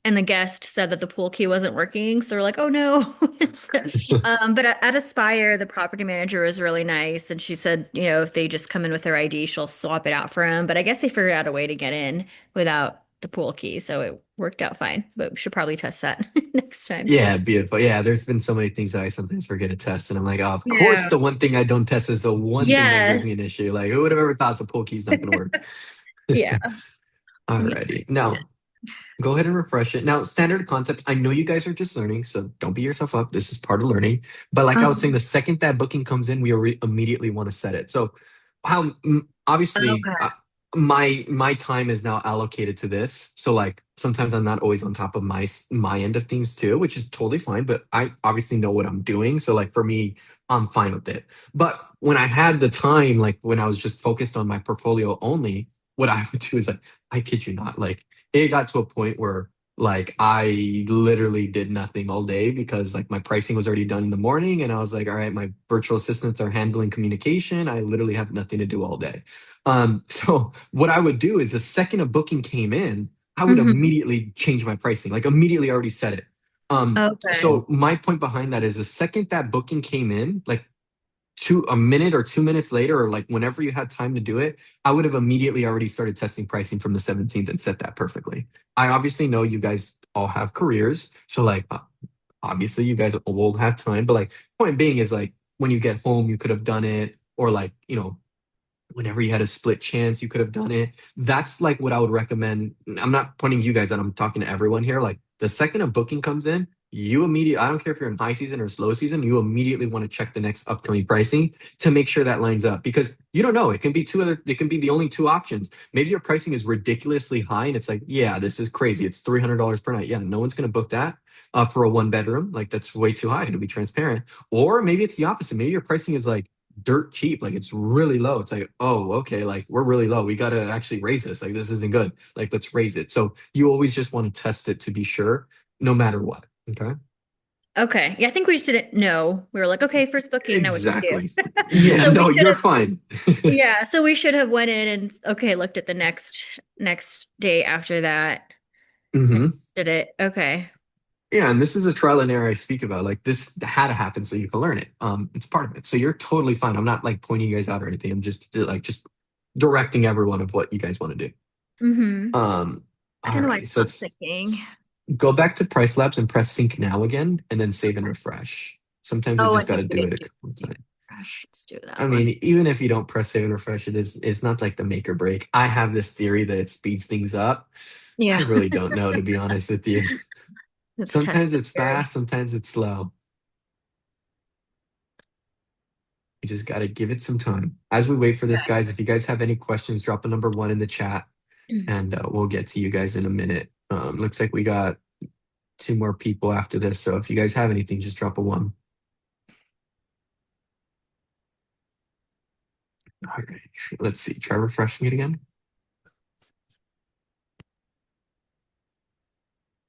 and the guest said that the pool key wasn't working. So we're like, oh no. But at Aspire, the property manager was really nice, and she said, if they just come in with their ID, she'll swap it out for them. But I guess they figured out a way to get in without the pool key, so it worked out fine. But we should probably test that next time. Yeah, beautiful. Yeah, there's been so many things that I sometimes forget to test, and I'm like, oh, of course, Yeah. the one thing I don't test is the one thing that gives Yes. me an issue. Like, who would have ever thought the poll key's not going to work? Yeah. Me Alrighty. Now, go ahead and refresh it. Now, standard concept, I know you guys are just learning, so don't beat yourself up. This is part of learning. But like I was saying, the second that booking comes in, we immediately want to set it. So obviously Okay. my time is now allocated to this. So like sometimes I'm not always on top of my end of things too, which is totally fine, but I obviously know what I'm doing. So like for me, I'm fine with it. But when I had the time, like when I was just focused on my portfolio only, what I would do is like, I kid you not, like it got to a point where like I literally did nothing all day because like my pricing was already done in the morning and I was like, all right, my virtual assistants are handling communication. I literally have nothing to do all day. So what I would do is the second a booking came in, I would Hmm. immediately change my pricing, like immediately already set it. Okay. So my point behind that is the second that booking came in, like a minute or 2 minutes later, or like whenever you had time to do it, I would have immediately already started testing pricing from the 17th and set that perfectly. I obviously know you guys all have careers, so like obviously you guys will have time, but like point being is like when you get home, you could have done it, or like whenever you had a split chance, you could have done it. That's like what I would recommend. I'm not pointing you guys out, I'm talking to everyone here. Like the second a booking comes in, I don't care if you're in high season or slow season, you immediately want to check the next upcoming pricing to make sure that lines up because you don't know. It can be the only two options. Maybe your pricing is ridiculously high and it's like, yeah, this is crazy. It's $300 per night. Yeah, no one's going to book that. For a one bedroom, like that's way too high to be transparent. Or maybe it's the opposite. Maybe your pricing is like dirt cheap, like it's really low. It's like, oh, okay, like we're really low, we got to actually raise this, like this isn't good, like let's raise it. So you always just want to test it to be sure no matter what. Okay. Okay. Yeah, I think we just didn't know. We were like, okay, first booking, know what to do. Exactly. Yeah, So we no, should you're have, fine. yeah, so we should have went in and okay, looked at the next day after that and Hmm. did it. Okay. Yeah, and this is a trial and error I speak about. Like this had to happen so you can learn it. It's part of it. So you're totally fine. I'm not like pointing you guys out or anything. I'm just directing everyone of what you guys want to do. Mm-hmm. Um, I don't know why Alrighty, it's so not it's syncing. go back to Price Labs and press sync now again, and then save and refresh. Sometimes we Oh, I just got think to we do didn't it a do couple of sync times. refresh. Let's do I that one. mean, even if you don't press save and refresh, it's not like the make or break. I have this theory that it speeds things up. I Yeah, really don't know, to be honest with you. it's test Sometimes it's period. fast, sometimes it's slow. You just got to give it some time. As we wait for this, guys, if you guys have any questions, drop a number one in the chat, and we'll get to you guys in a minute. Looks like we got two more people after this, so if you guys have anything, just drop a one. All right, let's see. Try refreshing it again.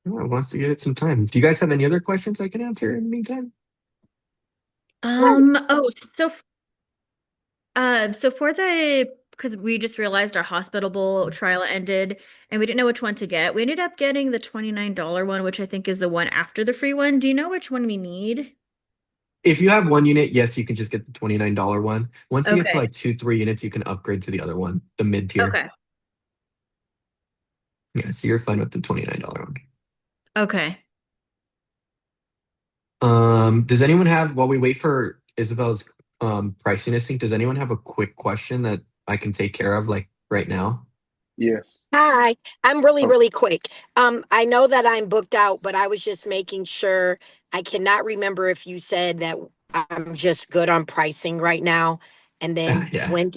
Oh, it wants to give it some time. Do you guys have any other questions I can answer in the meantime? Oh, so for the because we just realized our hospitable trial ended and we didn't know which one to get. We ended up getting the $29 one, which I think is the one after the free one. Do you know which one we need? If you have one unit, yes, you can just get the $29 one. Once you get to Okay. like 2, 3 units, you can upgrade to the other one, the mid tier. Okay. Yeah, so you're fine with the $29 one. Okay. Does anyone have, while we wait for Isabel's pricing sync, does anyone have a quick question that I can take care of like right now? Yes. Hi, I'm really, Oh, really quick. I know that I'm booked out, but I was just making sure. I cannot remember if you said that I'm just good on pricing right now. And then Yeah. when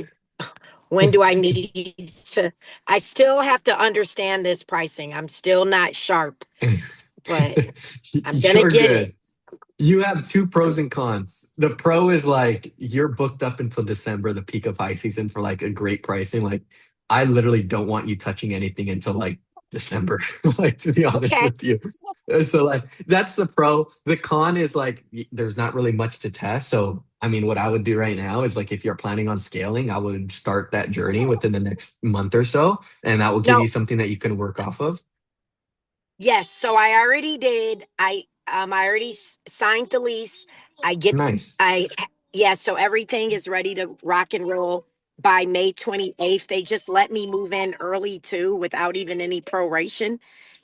do I need to, I still have to understand this pricing. I'm still not sharp, but I'm gonna You're get it. good. You have two pros and cons. The pro is like you're booked up until December, the peak of high season for like a great pricing. Like I literally don't want you touching anything until like December, like to be honest Okay. with you. So like that's the pro. The con is like there's not really much to test. So I mean what I would do right now is like if you're planning on scaling, I would start that journey within the next month or so, and that will give you No, something that you can work off of. yes. So I already did. I already signed the lease. I get Nice. I yeah, so everything is ready to rock and roll by May 28th. They just let me move in early too without even any proration.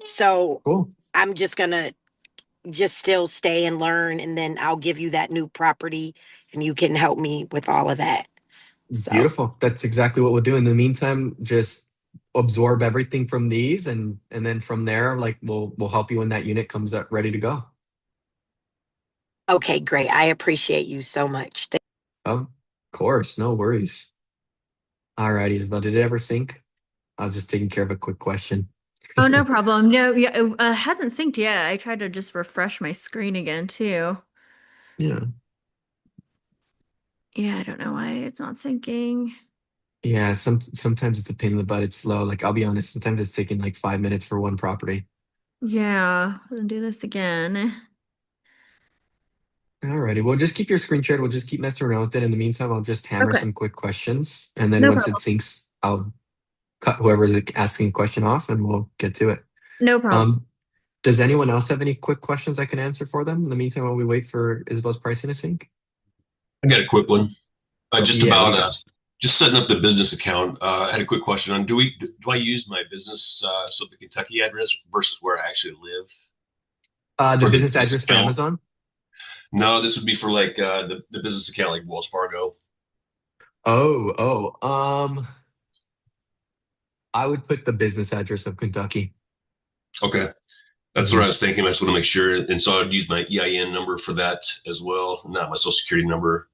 So Cool. I'm just gonna just still stay and learn, and then I'll give you that new property and you can help me with all of that. So Beautiful. That's exactly what we'll do. In the meantime, just absorb everything from these and then from there, like we'll help you when that unit comes up ready to go. okay, great. I appreciate you so much. Of course, no worries. Alrighty, Isabel. Did it ever sync? I was just taking care of a quick question. Oh, no problem. No, yeah, it hasn't synced yet. I tried to just refresh my screen again too. Yeah. Yeah, I don't know why it's not syncing. Yeah, sometimes it's a pain in the butt. It's slow. Like I'll be honest, sometimes it's taking like 5 minutes for one property. Yeah, I'll do this again. Alrighty. Well, just keep your screen shared. We'll just keep messing around with it. In the meantime, I'll just hammer Okay, some quick questions. And then no once it problem. syncs, I'll cut whoever's asking a question off and we'll get to it. No problem. Um, Does anyone else have any quick questions I can answer for them in the meantime while we wait for Isabel's pricing to sync? I got a quick one. Just Yeah, what do about you got? just setting up the business account. I had a quick question on do I use my business so the Kentucky address versus where I actually live The for the business business address for account? Amazon? No, this would be for like the business account like Wells Fargo. Oh, I would put the business address of Kentucky. Okay. That's what I Mhm. was thinking. I just want to make sure. And so I'd use my EIN number for that as well, not my social security number.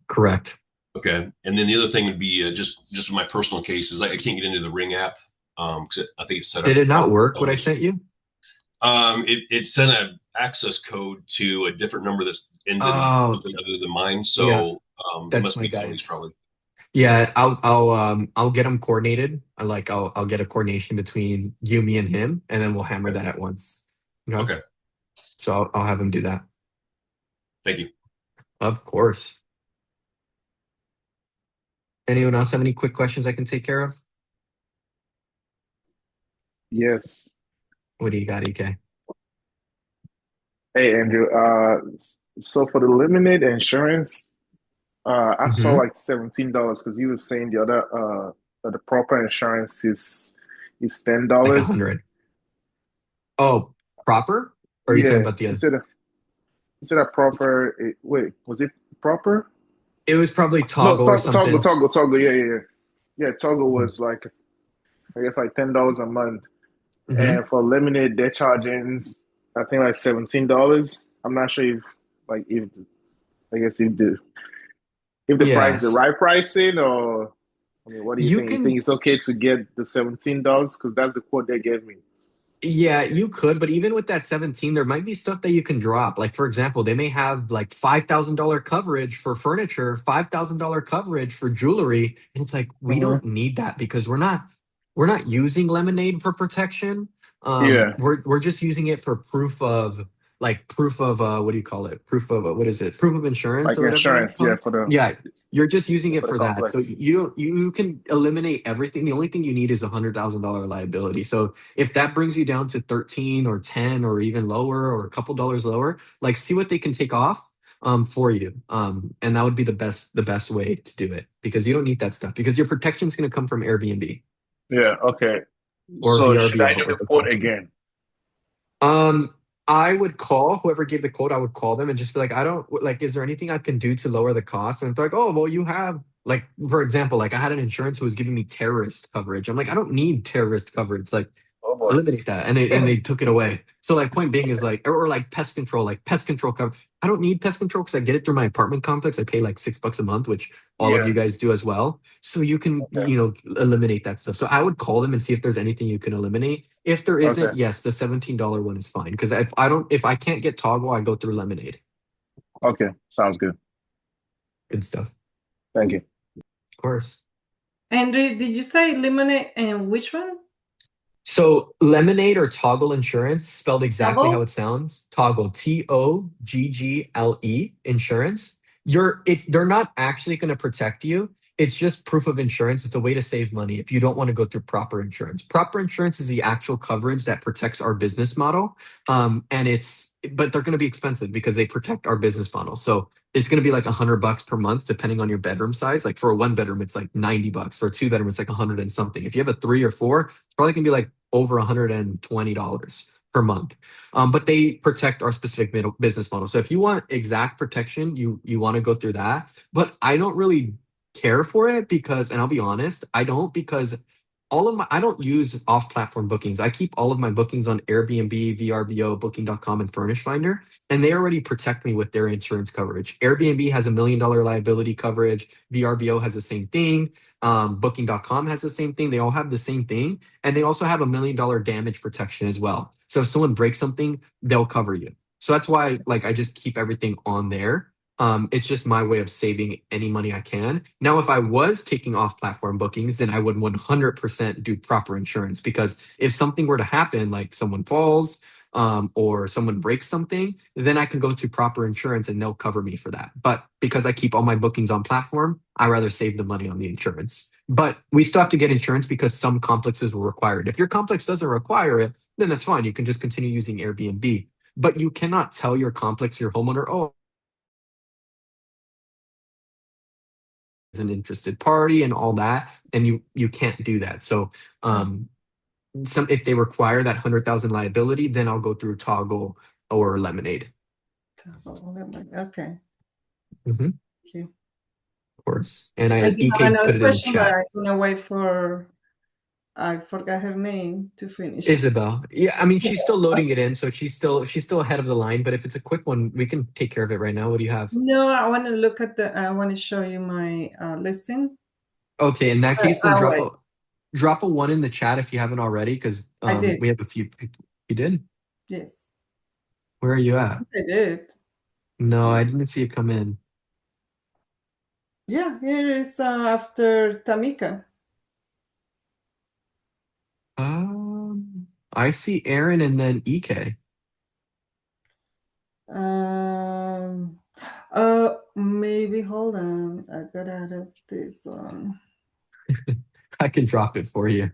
Correct. Okay. And then the other thing would be just my personal case is I can't get into the Ring app because I think it's set Did up it not wrong. work what I sent you? It sent an access code to a different number that ends in Oh, something other than mine. yeah, So it that's must my be Tony's guys. probably. Yeah, I'll get them coordinated. I'll get a coordination between you, me, and him, and then we'll hammer Okay. that at once. Okay. Okay. So I'll have him do that. Thank you. Of course. Anyone else have any quick questions I can take care of? yes. What do you got, EK? Hey, Andrew. So for the limited insurance, I saw Mm-hmm. like $17 because you were saying the other that the proper insurance is Like a $10. hundred. Oh, proper? Or are you talking Yeah, about the other? instead of proper. Wait, was it proper? It was probably No, toggle or something. toggle. Yeah. Toggle Mhm. was like I guess like $10 a month, Mhm. and for lemonade they're charging I think like $17. I'm not sure if I guess if the price the Yes. right pricing, or I mean, what do you You think? You think can it's okay to get the $17 because that's the quote they gave me? Yeah, you could, but even with that 17, there might be stuff that you can drop. Like, for example, they may have like $5,000 coverage for furniture, $5,000 coverage for jewelry. And it's like, we Hmm. don't need that because we're not using Lemonade for protection. Yeah, We're just using it for proof of what do you call it? Proof of what is it? Proof of insurance like or whatever you insurance. call Yeah, it. Yeah, you're just using it for the for that. So complex. you can eliminate everything. The only thing you need is $100,000 liability. So if that brings you down to 13 or 10 or even lower or a couple dollars lower, like see what they can take off for you. And that would be the best way to do it because you don't need that stuff because your protection is going to come from Airbnb Yeah. Okay. or So should I VRBO, do the what they'll call quote it. again? Um, I would call whoever gave the quote. I would call them and just be like, I don't like. Is there anything I can do to lower the cost? And it's like, oh, well, you have like, for example, like I had an insurance who was giving me terrorist coverage. I'm like, I don't need terrorist coverage. Like, Oh boy. eliminate that, and they took it away. So like, point being is like, or like pest control cover. I don't need pest control because I get it through my apartment complex. I pay like $6 a month, which all of Yeah. you guys do as well. So you can, Okay. eliminate that stuff. So I would call them and see if there's anything you can eliminate. If there Okay. isn't, yes, the $17 one is fine. Because if I can't get toggle, I go through Lemonade. Okay. Sounds good. Good stuff. Thank you. Of course. Andrew, did you say lemonade and which one? So Lemonade or Toggle Insurance, spelled exactly how Double? it sounds. Toggle, Toggle Insurance. They're not actually going to protect you. It's just proof of insurance. It's a way to save money if you don't want to go through proper insurance. Proper insurance is the actual coverage that protects our business model. But they're going to be expensive because they protect our business model. So it's going to be like $100 per month, depending on your bedroom size. Like for a 1 bedroom, it's like $90. For a 2 bedroom, it's like 100 and something. If you have a 3 or 4, it's probably gonna be like over $120 per month. But they protect our specific business model. So if you want exact protection, you want to go through that. But I don't really care for it because, and I'll be honest, I don't because I don't use off-platform bookings. I keep all of my bookings on Airbnb, VRBO, Booking.com, and Furnish Finder, and they already protect me with their insurance coverage. Airbnb has $1 million liability coverage. VRBO has the same thing. Booking.com has the same thing. They all have the same thing, and they also have $1 million damage protection as well. So if someone breaks something, they'll cover you. So that's why, like, I just keep everything on there. It's just my way of saving any money I can. Now, if I was taking off platform bookings, then I would 100% do proper insurance because if something were to happen, like someone falls or someone breaks something, then I can go to proper insurance and they'll cover me for that. But because I keep all my bookings on platform, I rather save the money on the insurance. But we still have to get insurance because some complexes will require it. If your complex doesn't require it, then that's fine. You can just continue using Airbnb. But you cannot tell your complex, your homeowner, oh, an interested party and all that, and you can't do that. So some if they require that 100,000 liability, then I'll go through Toggle or Lemonade. Okay. Mhm. Thank you. Of course. And I do have EK put another it in the question, but chat. I'm gonna wait for I forgot her name to finish. Isabel. Yeah, I mean she's still Okay. loading it in, so she's still ahead of the line. But if it's a quick one, we can take care of it right now. What do you have? No, I want to show you my listing. Okay, in that case, then I'll drop wait. a 1 in the chat if you haven't already, because I did. we have a few people. You did? Yes, Where are you at? I did. No, I Yes. didn't see it come in. Yeah, here is after Tamika. I see Aaron and then EK. Maybe hold on. I got out of this one. I can drop it for you.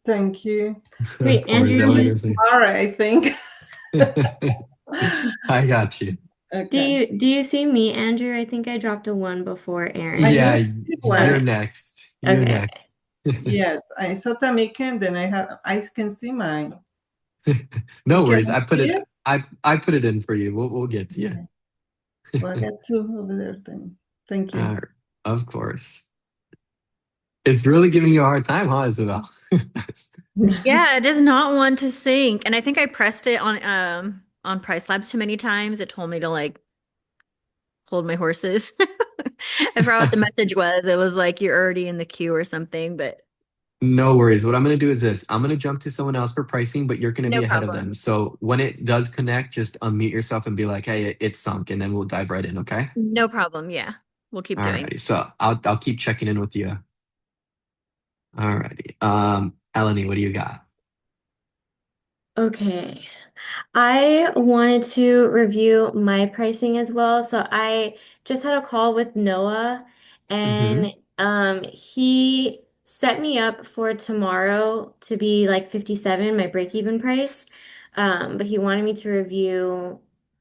Thank you. Wait, Of course, Andrew, I'll do you, use it. All right, I think. I got you. Okay. do you see me, Andrew? I think I dropped a 1 before Aaron. I Yeah, know one. you're next. You're Okay. next. Yes, I saw Tamika, and then I can see mine. No Can worries. I see it? I put it in for you. We'll get to you. Well, I got two over there then. Thank you. Of course. It's really giving you a hard time, huh, Isabel? Yeah, it does not want to sync. And I think I pressed it on Price Labs too many times. It told me to like hold my horses. I forgot what the message was. It was like you're already in the queue or something, but No worries. What I'm going to do is this. I'm going to jump to someone else for pricing, but you're going to no be ahead of problem. them. So when it does connect, just unmute yourself and be like, "Hey, it's sunk," and then we'll dive right in. Okay. No problem. Yeah. We'll keep All doing. righty. So I'll keep checking in with you. All righty. Eleni, what do you got? Okay. I wanted to review my pricing as well. So I just had a call with Noah Mm-hmm. and he set me up for tomorrow to be like 57, my break-even price. But he wanted me to review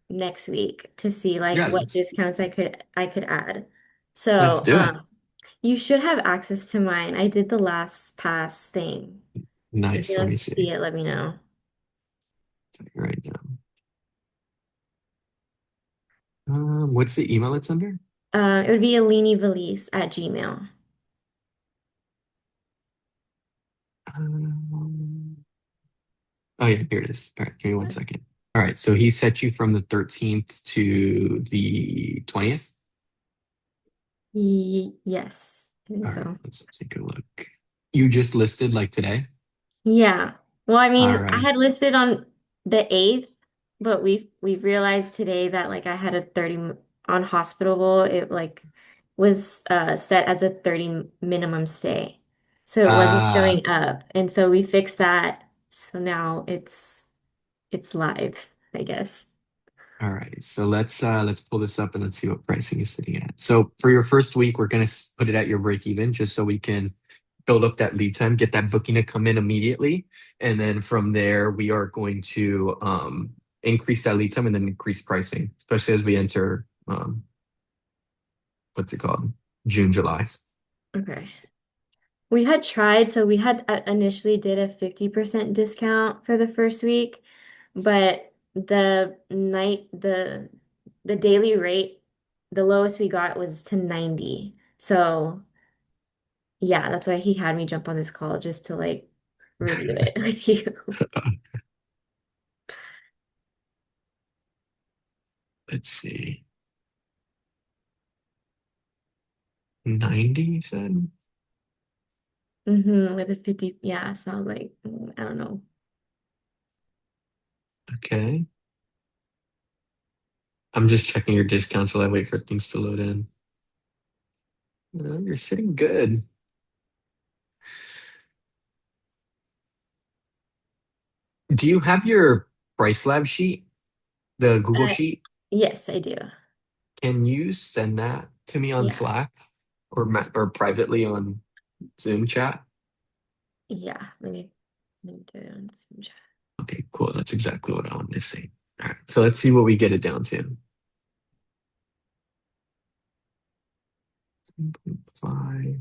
next week to see like Yeah, what discounts I could add. let's So do it. you should have access to mine. I did the last pass thing. If you Nice. Let me don't see see. it, let me know. Right now. What's the email it's under? It would be alinivalise@gmail. Um, oh yeah, here it is. All right, give me 1 second. All right, so he set you from the 13th to the 20th. Yes, I think All right, so. let's take a look. You just listed like today? Yeah. Well, I All mean, I right. had listed on the 8th, but we've realized today that like I had a 30 on hospitable. It like was set as a 30 minimum stay. So it wasn't Ah, showing up. And so we fixed that. So now it's live, I guess. all right. So let's pull this up and let's see what pricing is sitting at. So for your first week, we're gonna put it at your break even just so we can build up that lead time, get that booking to come in immediately. And then from there, we are going to increase that lead time and then increase pricing, especially as we enter what's it called? June, July. Okay. We had tried, so we had initially did a 50% discount for the first week, but the daily rate, the lowest we got was to 90. So yeah, that's why he had me jump on this call just to like review it with you. Let's see. 90, you said? With a 50, yeah, so I was like, I don't know. Okay. I'm just checking your discounts while I wait for things to load in. You're sitting good. Do you have your Price Lab sheet, the Google Uh, sheet? yes, I do. Can you send that to me on Yeah, Slack or privately on Zoom chat? yeah. Let me do it on Zoom chat. Okay, cool. That's exactly what I wanted to see. All right, so let's see what we get it down to. 7.5.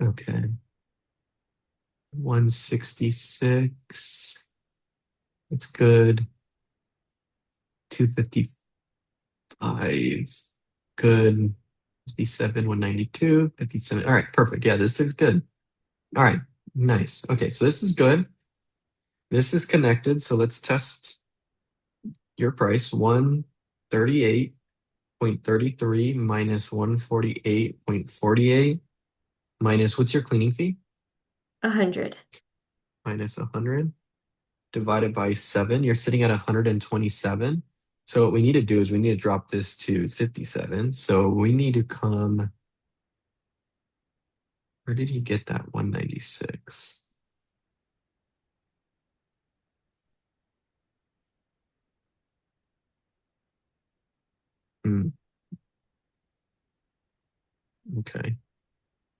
Okay. 166. That's good. 255. Good. 57, 192, 57. All right, perfect. Yeah, this is good. All right, nice. Okay, so this is good. This is connected. So let's test your price. 138.33 minus 148.48 minus what's your cleaning fee? 100. Minus 100 divided by 7. You're sitting at 127. So what we need to do is we need to drop this to 57. So we need to come. Where did he get that 196? Hmm, okay.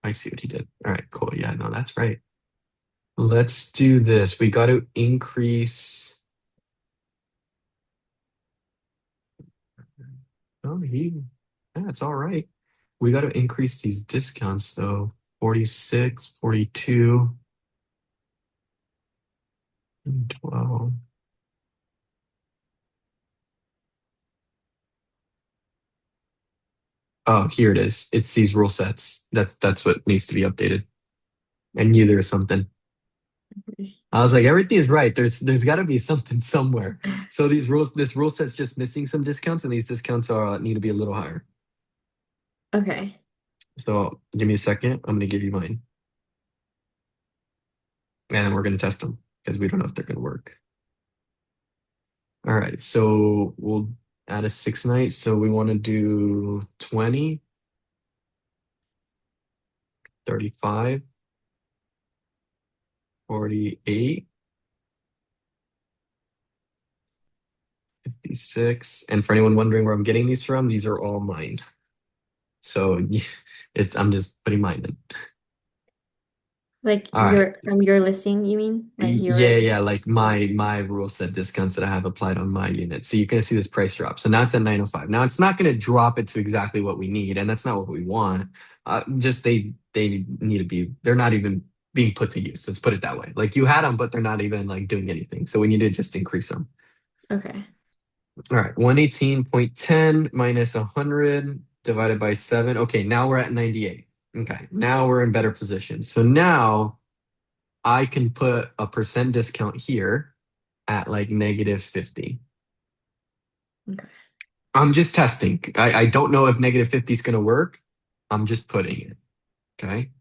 I see what he did. All right, cool. Yeah, no, that's right. Let's do this. We got to increase. Oh, yeah, it's all right. We got to increase these discounts though 46, 42, and 12. Oh, here it is. It's these rule sets. That's what needs to be updated. I knew there was something. I was like, everything is right. There's got to be something somewhere. So this rule set's just missing some discounts, and these discounts are need to be a little higher. Okay. So give me a second. I'm gonna give you mine, and then we're gonna test them because we don't know if they're gonna work. All right. So we'll add a 6 night. So we want to do 20, 35, 48, 56. And for anyone wondering where I'm getting these from, these are all mine. So I'm just putting mine in. Like All right. from your listing, you mean? Like Yeah, like my rule set discounts that I have applied on my unit. So you're gonna see this price drop. So now it's at 905. Now it's not gonna drop it to exactly what we need, and that's not what we want. Just they need to be, they're not even being put to use. Let's put it that way. Like you had them, but they're not even like doing anything. So we need to just increase them. Okay. All right, 118.10 minus 100 divided by 7. Okay, now we're at 98. Okay, now we're in better position. So now I can put a percent discount here at like -50. Okay. I'm just testing. I don't know if -50 is going to work. I'm just putting it. Okay.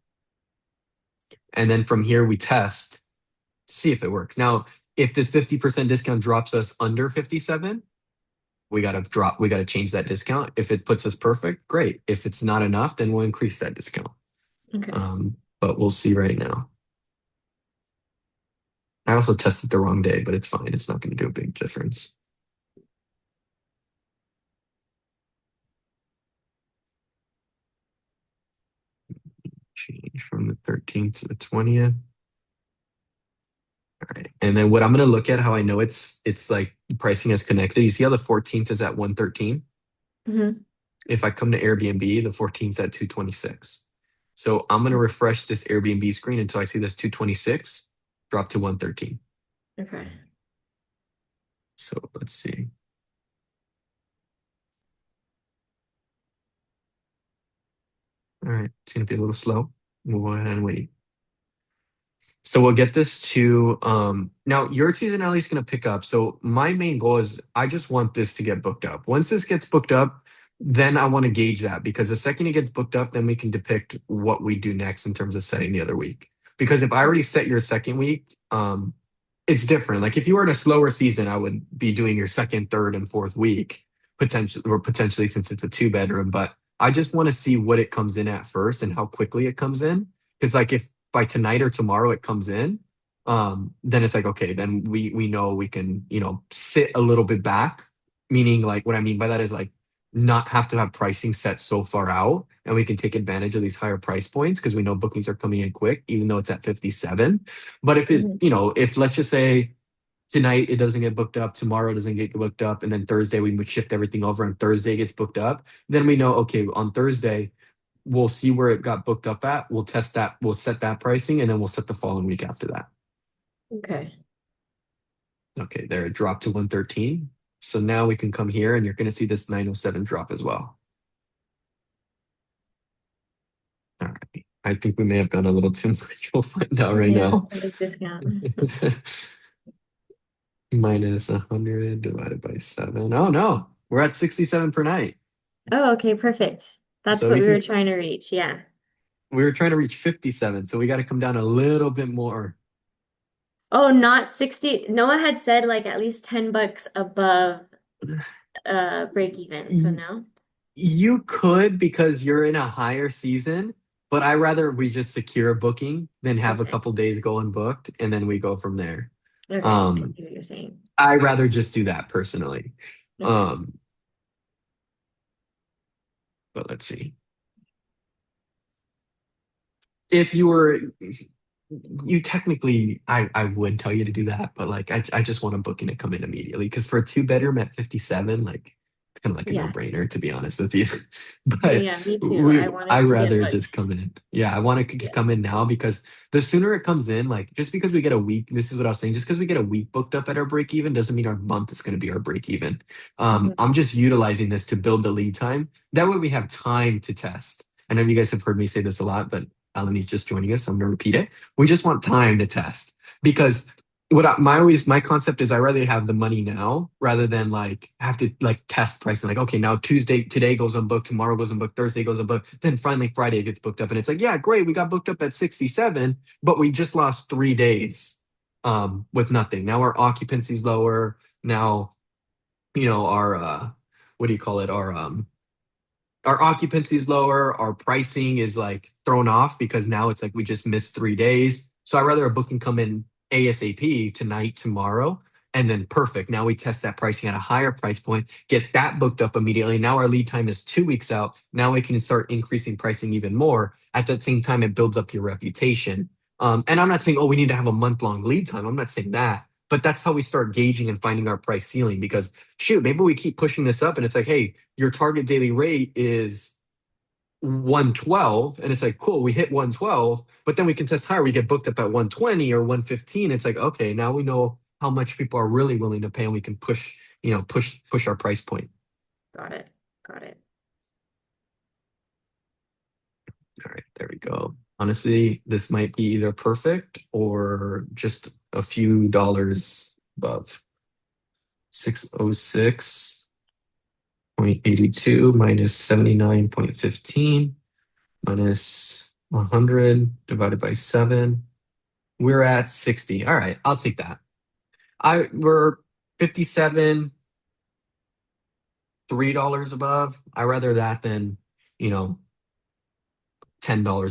And then from here, we test to see if it works. Now, if this 50% discount drops us under 57, we got to change that discount. If it puts us perfect, great. If it's not enough, then we'll increase that discount. Okay. But we'll see right now. I also tested the wrong day, but it's fine. It's not going to do a big difference. Change from the 13th to the 20th. All right. And then what I'm going to look at, how I know it's like pricing is connected. You see how the 14th is at 113? Mm-hmm. If I come to Airbnb, the 14th at 226. So I'm going to refresh this Airbnb screen until I see this 226 drop to 113. Okay. So let's see. All right. It's going to be a little slow. We'll go ahead and wait. So we'll get this to now your seasonality is going to pick up. So my main goal is I just want this to get booked up. Once this gets booked up, then I want to gauge that, because the second it gets booked up, then we can depict what we do next in terms of setting the other week. Because if I already set your second week, it's different. Like if you were in a slower season, I would be doing your second, third, and fourth week potentially since it's a 2 bedroom. But I just want to see what it comes in at first and how quickly it comes in. Because like if by tonight or tomorrow it comes in, then it's like, okay, then we know we can, sit a little bit back. Meaning like what I mean by that is like not have to have pricing set so far out, and we can take advantage of these higher price points because we know bookings are coming in quick, even though it's at 57. But if it, if let's just say tonight it doesn't get booked up, tomorrow it doesn't get booked up, and then Thursday we would shift everything over and Thursday gets booked up, then we know, okay, on Thursday we'll see where it got booked up at. We'll test that. We'll set that pricing, and then we'll set the following week after that. Okay. Okay, there it dropped to 113. So now we can come here, and you're going to see this 907 drop as well. All right. I think we may have gone a little too much. We'll find out right now. It's a big discount. Minus 100 divided by 7. Oh, no. We're at 67 per night. Oh, okay, perfect. That's So what we we were can- trying to reach. Yeah. We were trying to reach 57, so we got to come down a little bit more. Oh, not 60. Noah had said like at least $10 above break even. So no. You could, because you're in a higher season, but I rather we just secure a booking than have a Okay. couple days go unbooked and then we go from there. Okay, I see what you're saying. I rather just do that personally. Okay. But let's see. If you were, you technically, I would tell you to do that, but like I just want a booking to come in immediately, because for a 2 bedroom at 57, like it's kind of like a Yeah. no-brainer, to be honest with you. Yeah, But yeah, me too. I want I it to get rather booked. just come in. Yeah, I want it to Yeah. come in now because the sooner it comes in, like just because we get a week, this is what I was saying, just because we get a week booked up at our break even doesn't mean our month is going to be our break even. Mhm. I'm just utilizing this to build the lead time. That way we have time to test. I know you guys have heard me say this a lot, but Eleni's just joining us, so I'm gonna repeat it. We just want time to test because my concept is I rather have the money now rather than like have to like test pricing. Like, okay, now today goes on book, tomorrow goes on book, Thursday goes on book, then finally Friday it gets booked up, and it's like, yeah, great, we got booked up at 67, but we just lost 3 days with nothing. Now our occupancy's lower. Now, our what do you call it? Our occupancy is lower, our pricing is like thrown off because now it's like we just missed 3 days. So I'd rather a booking come in ASAP tonight, tomorrow, and then perfect. Now we test that pricing at a higher price point, get that booked up immediately. Now our lead time is 2 weeks out. Now we can start increasing pricing even more. At that same time, it builds up your reputation. And I'm not saying, oh, we need to have a month-long lead time. I'm not saying that. But that's how we start gauging and finding our price ceiling because shoot, maybe we keep pushing this up and it's like, hey, your target daily rate is 112. And it's like, cool, we hit 112, but then we can test higher. We get booked up at 120 or 115. It's like, okay, now we know how much people are really willing to pay and we can push our price point. Got it. Got it. All right, there we go. Honestly, this might be either perfect or just a few dollars above. 606.82 minus 79.15 minus 100 divided by 7. We're at 60. All right, I'll take that. We're 57, $3 above. I rather that than, $10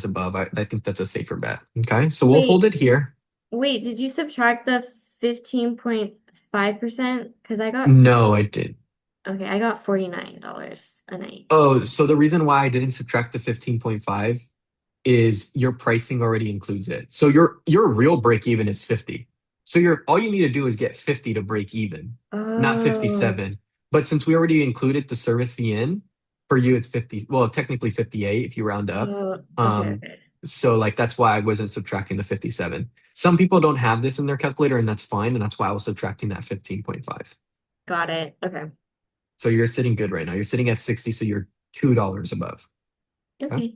above. I think that's a safer bet. Okay, so we'll hold it here. Wait, did you subtract the 15.5%? Because I got No, I did. okay, I got $49 a night. Oh, so the reason why I didn't subtract the 15.5 is your pricing already includes it. So your real break even is 50. So all you need to do is get 50 to break even, not Oh, 57. But since we already included the service fee in, for you it's 50, well, technically 58 if you round up. okay, Um, okay. so like that's why I wasn't subtracting the 57. Some people don't have this in their calculator and that's fine, and that's why I was subtracting that 15.5. Got it. Okay. So you're sitting good right now. You're sitting at 60, so you're $2 above. Okay.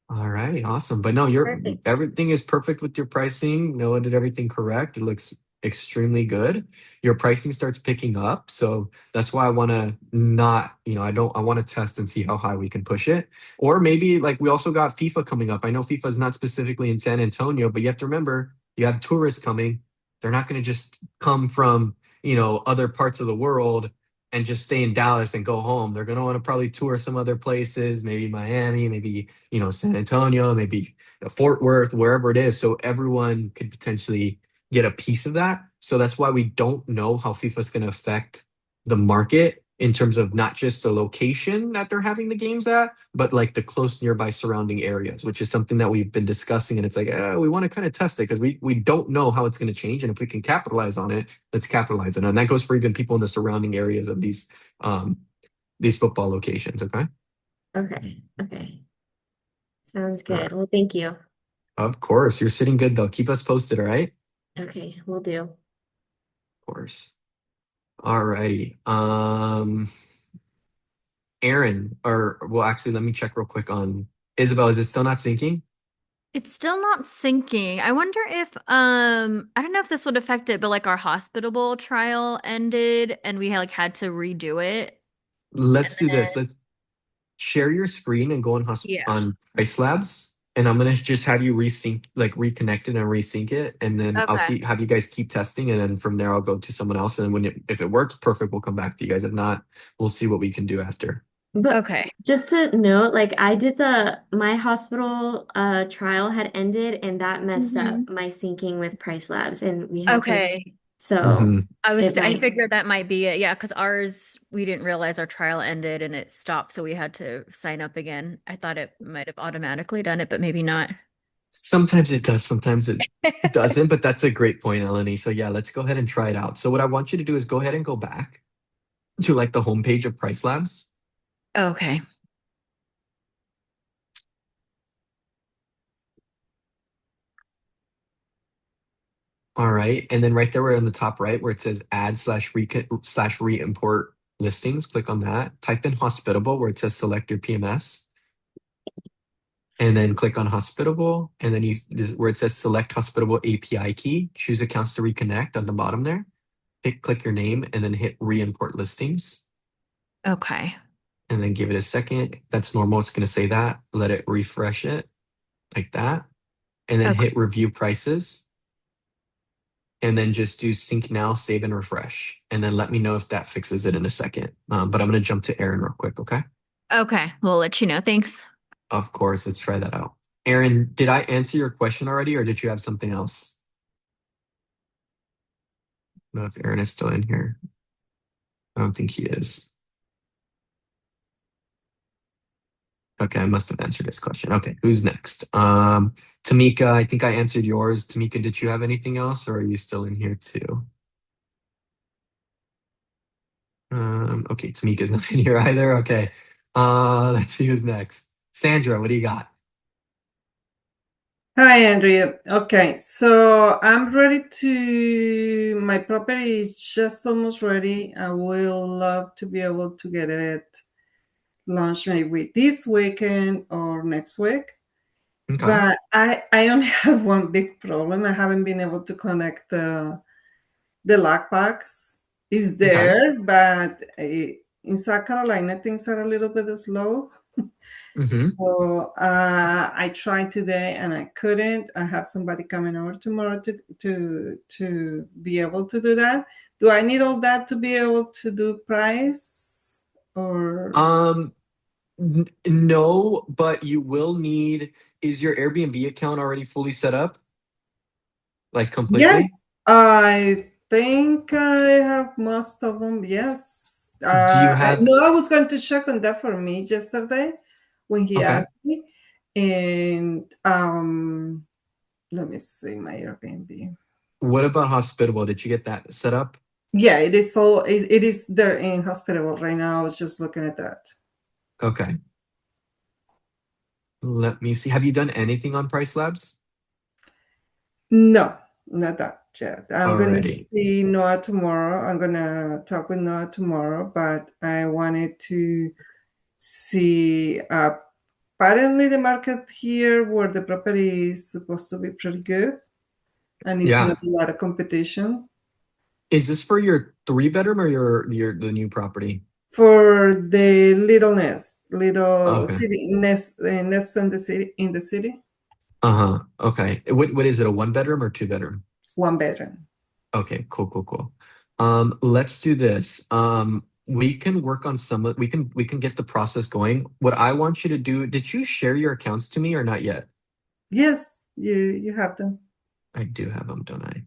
All right, awesome. But no, Perfect. everything is perfect with your pricing. Noah did everything correct. It looks extremely good. Your pricing starts picking up. So that's why I want to not, I want to test and see how high we can push it. Or maybe like we also got FIFA coming up. I know FIFA is not specifically in San Antonio, but you have to remember you have tourists coming. They're not going to just come from, other parts of the world and just stay in Dallas and go home. They're going to want to probably tour some other places, maybe Miami, maybe San Antonio, maybe Fort Worth, wherever it is. So everyone could potentially get a piece of that. So that's why we don't know how FIFA is going to affect the market in terms of not just the location that they're having the games at, but like the close nearby surrounding areas, which is something that we've been discussing. And it's like, we want to kind of test it because we don't know how it's going to change. And if we can capitalize on it, let's capitalize on it. And that goes for even people in the surrounding areas of these football locations. Okay. Okay. Okay. Sounds All good. right. Well, thank you. Of course. You're sitting good though. Keep us posted. All right. Okay, we'll do. Of course. All righty. Aaron, actually, let me check real quick on Isabel. Is it still not syncing? It's still not syncing. I wonder if I don't know if this would affect it, but like our hospitable trial ended and we had to redo it. Let's do And this. then Let's share your screen and go yeah. on Price Labs, and I'm gonna just have you resync, like reconnect it and resync it, and then I'll Okay. have you guys keep testing, and then from there I'll go to someone else, and if it works, perfect, we'll come back to you guys. If not, we'll see what we can do after. But Okay. just to note, like I did my hospital trial had ended and that messed up my syncing with Price Labs and we had to Okay. so Mhm. it I might figured that might be it. Yeah, because ours, we didn't realize our trial ended and it stopped, so we had to sign up again. I thought it might have automatically done it, but maybe not. Sometimes it does, sometimes it doesn't, but that's a great point, Eleni. So yeah, let's go ahead and try it out. So what I want you to do is go ahead and go back. to like the homepage of Price Labs. Okay. All right. And then right there, we're on the top right where it says add slash re-import listings. Click on that. Type in hospitable where it says select your PMS. And then click on hospitable. And then where it says select hospitable API key, choose accounts to reconnect on the bottom there. Click your name and then hit re-import listings. Okay. And then give it a second. That's normal. It's going to say that. Let it refresh it like that. And then Okay. hit review prices. And then just do sync now, save and refresh. And then let me know if that fixes it in a second. But I'm going to jump to Aaron real quick, okay? Okay. We'll let you know. Thanks. Of course, let's try that out. Aaron, did I answer your question already or did you have something else? I don't know if Aaron is still in here. I don't think he is. Okay, I must have answered his question. Okay, who's next? Tamika, I think I answered yours. Tamika, did you have anything else or are you still in here too? Okay, Tamika's not in here either. Okay. Let's see who's next. Sandra, what do you got? Hi, Andrea. Okay, so I'm ready to, my property is just almost ready. I will love to be able to get it launched maybe this weekend or next week. Okay. But I only have one big problem. I haven't been able to connect the lockbox. Is there, but in South Carolina, things are a little bit slow. Mm-hmm. So I tried today and I couldn't. I have somebody coming over tomorrow to be able to do that. Do I need all that to be able to do price or? No, but you will need, is your Airbnb account already fully set up? Like Yes, completely? I think I have most of them. Yes. Do you have, No, I was going to check on that for me yesterday when he okay. asked me. And let me see my Airbnb. What about hospitable? Did you get that set up? Yeah, it is all it is there in hospital right now. I was just looking at that. Okay. Let me see. Have you done anything on Price Labs? No, not that yet. I'm gonna Already. see Noah tomorrow. I'm gonna talk with Noah tomorrow, but I wanted to see apparently the market here where the property is supposed to be pretty good and it's Yeah. not a lot of competition. Is this for your 3-bedroom or the new property? For the little nest, little Okay. city nest in the city, Uh-huh. Okay. What is it? A 1-bedroom or 2-bedroom? 1 bedroom. Okay, cool. Let's do this. We can work on we can get the process going. What I want you to do, did you share your accounts to me or not yet? Yes, you have them. I do have them, don't I?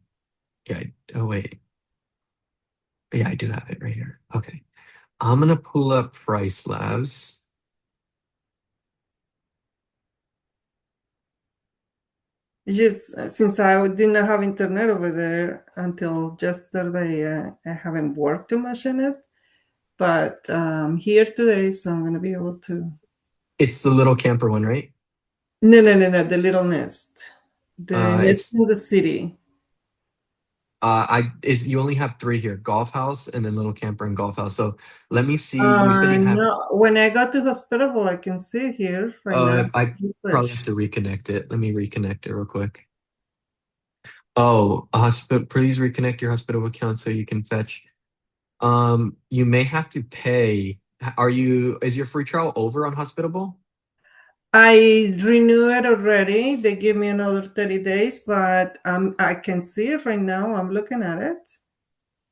Yeah. Oh wait. Yeah, I do have it right here. Okay. I'm gonna pull up Price Labs. It's just since I did not have internet over there until yesterday, I haven't worked too much in it. But here today, so I'm gonna be able to. It's the little camper one, right? No, the little nest, the nest It's in the city. you only have 3 here: golf house and then little camper and golf house. So let me see. You said you have. No, when I got to hospitable, I can see here right now. I probably have to reconnect it. Let me reconnect it real quick. Oh, a hospital. Please reconnect your hospital account so you can fetch. You may have to pay. Is your free trial over on Hospitable? I renewed it already. They give me another 30 days, but I can see it right now. I'm looking at it.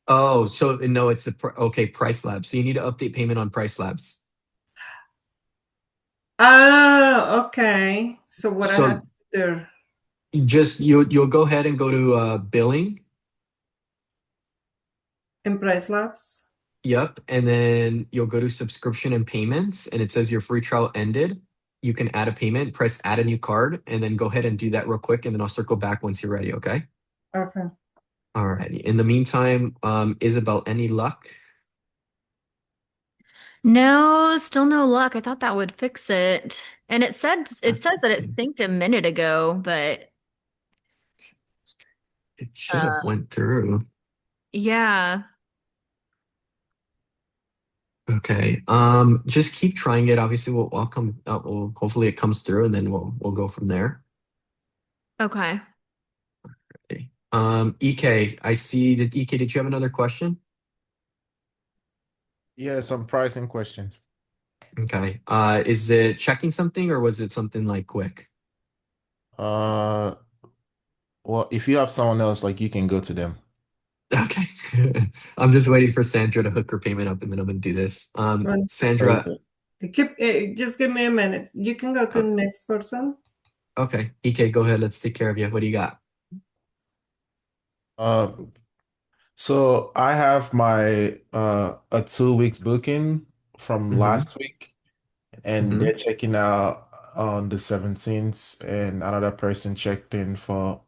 Oh, so no, it's okay, Price Labs. So you need to update payment on Price Labs. Ah, okay. So what I have So to do there you'll go ahead and go to billing. in Price Labs? Yep. And then you'll go to subscription and payments and it says your free trial ended. You can add a payment, press add a new card, and then go ahead and do that real quick. And then I'll circle back once you're ready. Okay. Okay. Alrighty. In the meantime, Isabel, any luck? No, still no luck. I thought that would fix it. And it That's says that it insane. synced a minute ago, but It should have uh went through. yeah. Okay. Just keep trying it. Obviously, we'll come. We'll hopefully it comes through, and then we'll go from there. Okay. Okay. EK, I see. EK, did you have another question? Yeah, some pricing questions. Okay. Is it checking something or was it something like quick? Uh, well, if you have someone else, like you can go to them. Okay. I'm just waiting for Sandra to hook her payment up and then I'm gonna do this. One Sandra, Okay. Just give me a minute. You can go to the uh, next person. okay. EK, go ahead. Let's take care of you. What do you got? Uh, so I have my a 2 weeks booking from Mm-hmm. last week, and Mm-hmm. they're checking out on the 17th, and another person checked in for,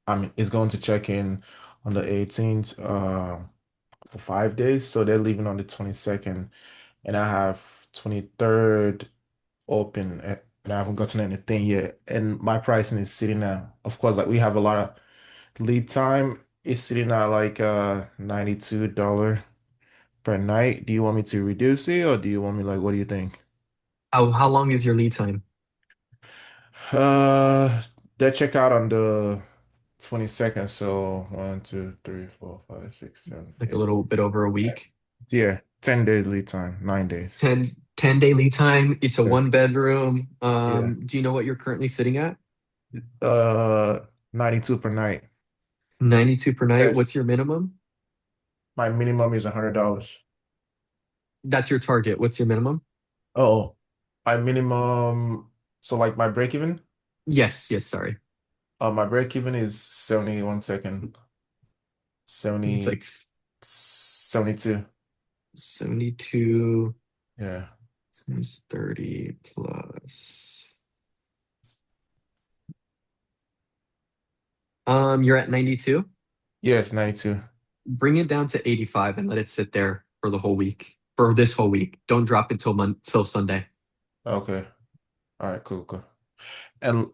I mean, is going to check in on the 18th, for 5 days. So they're leaving on the 22nd, and I have 23rd open, and I haven't gotten anything yet. And my pricing is sitting at, of course, like we have a lot of lead time. It's sitting at like $92 per night. Do you want me to reduce it, or do you want me, like, what do you think? How long is your lead time? Uh, they check out on the 22nd, so 1, 2, 3, 4, 5, 6, 7, Like a 8. little bit over a week? Yeah, 10 days lead time, 9 days. 10 day lead time. It's a Yeah. 1 bedroom. Yeah. Do you know what you're currently sitting at? Uh, 92 per night. 92 per It night. says What's your minimum? my minimum is $100. That's your target. What's your minimum? Oh, my minimum, so like my break even? Yes, yes, sorry. My break even is 70, 1 second, It's 70, like 72. 72 Yeah. times 30 plus. You're at 92. Yes, 92. Bring it down to 85 and let it sit there for the whole week. For this whole week. Don't drop it till Sunday. Okay. All right, cool, cool. And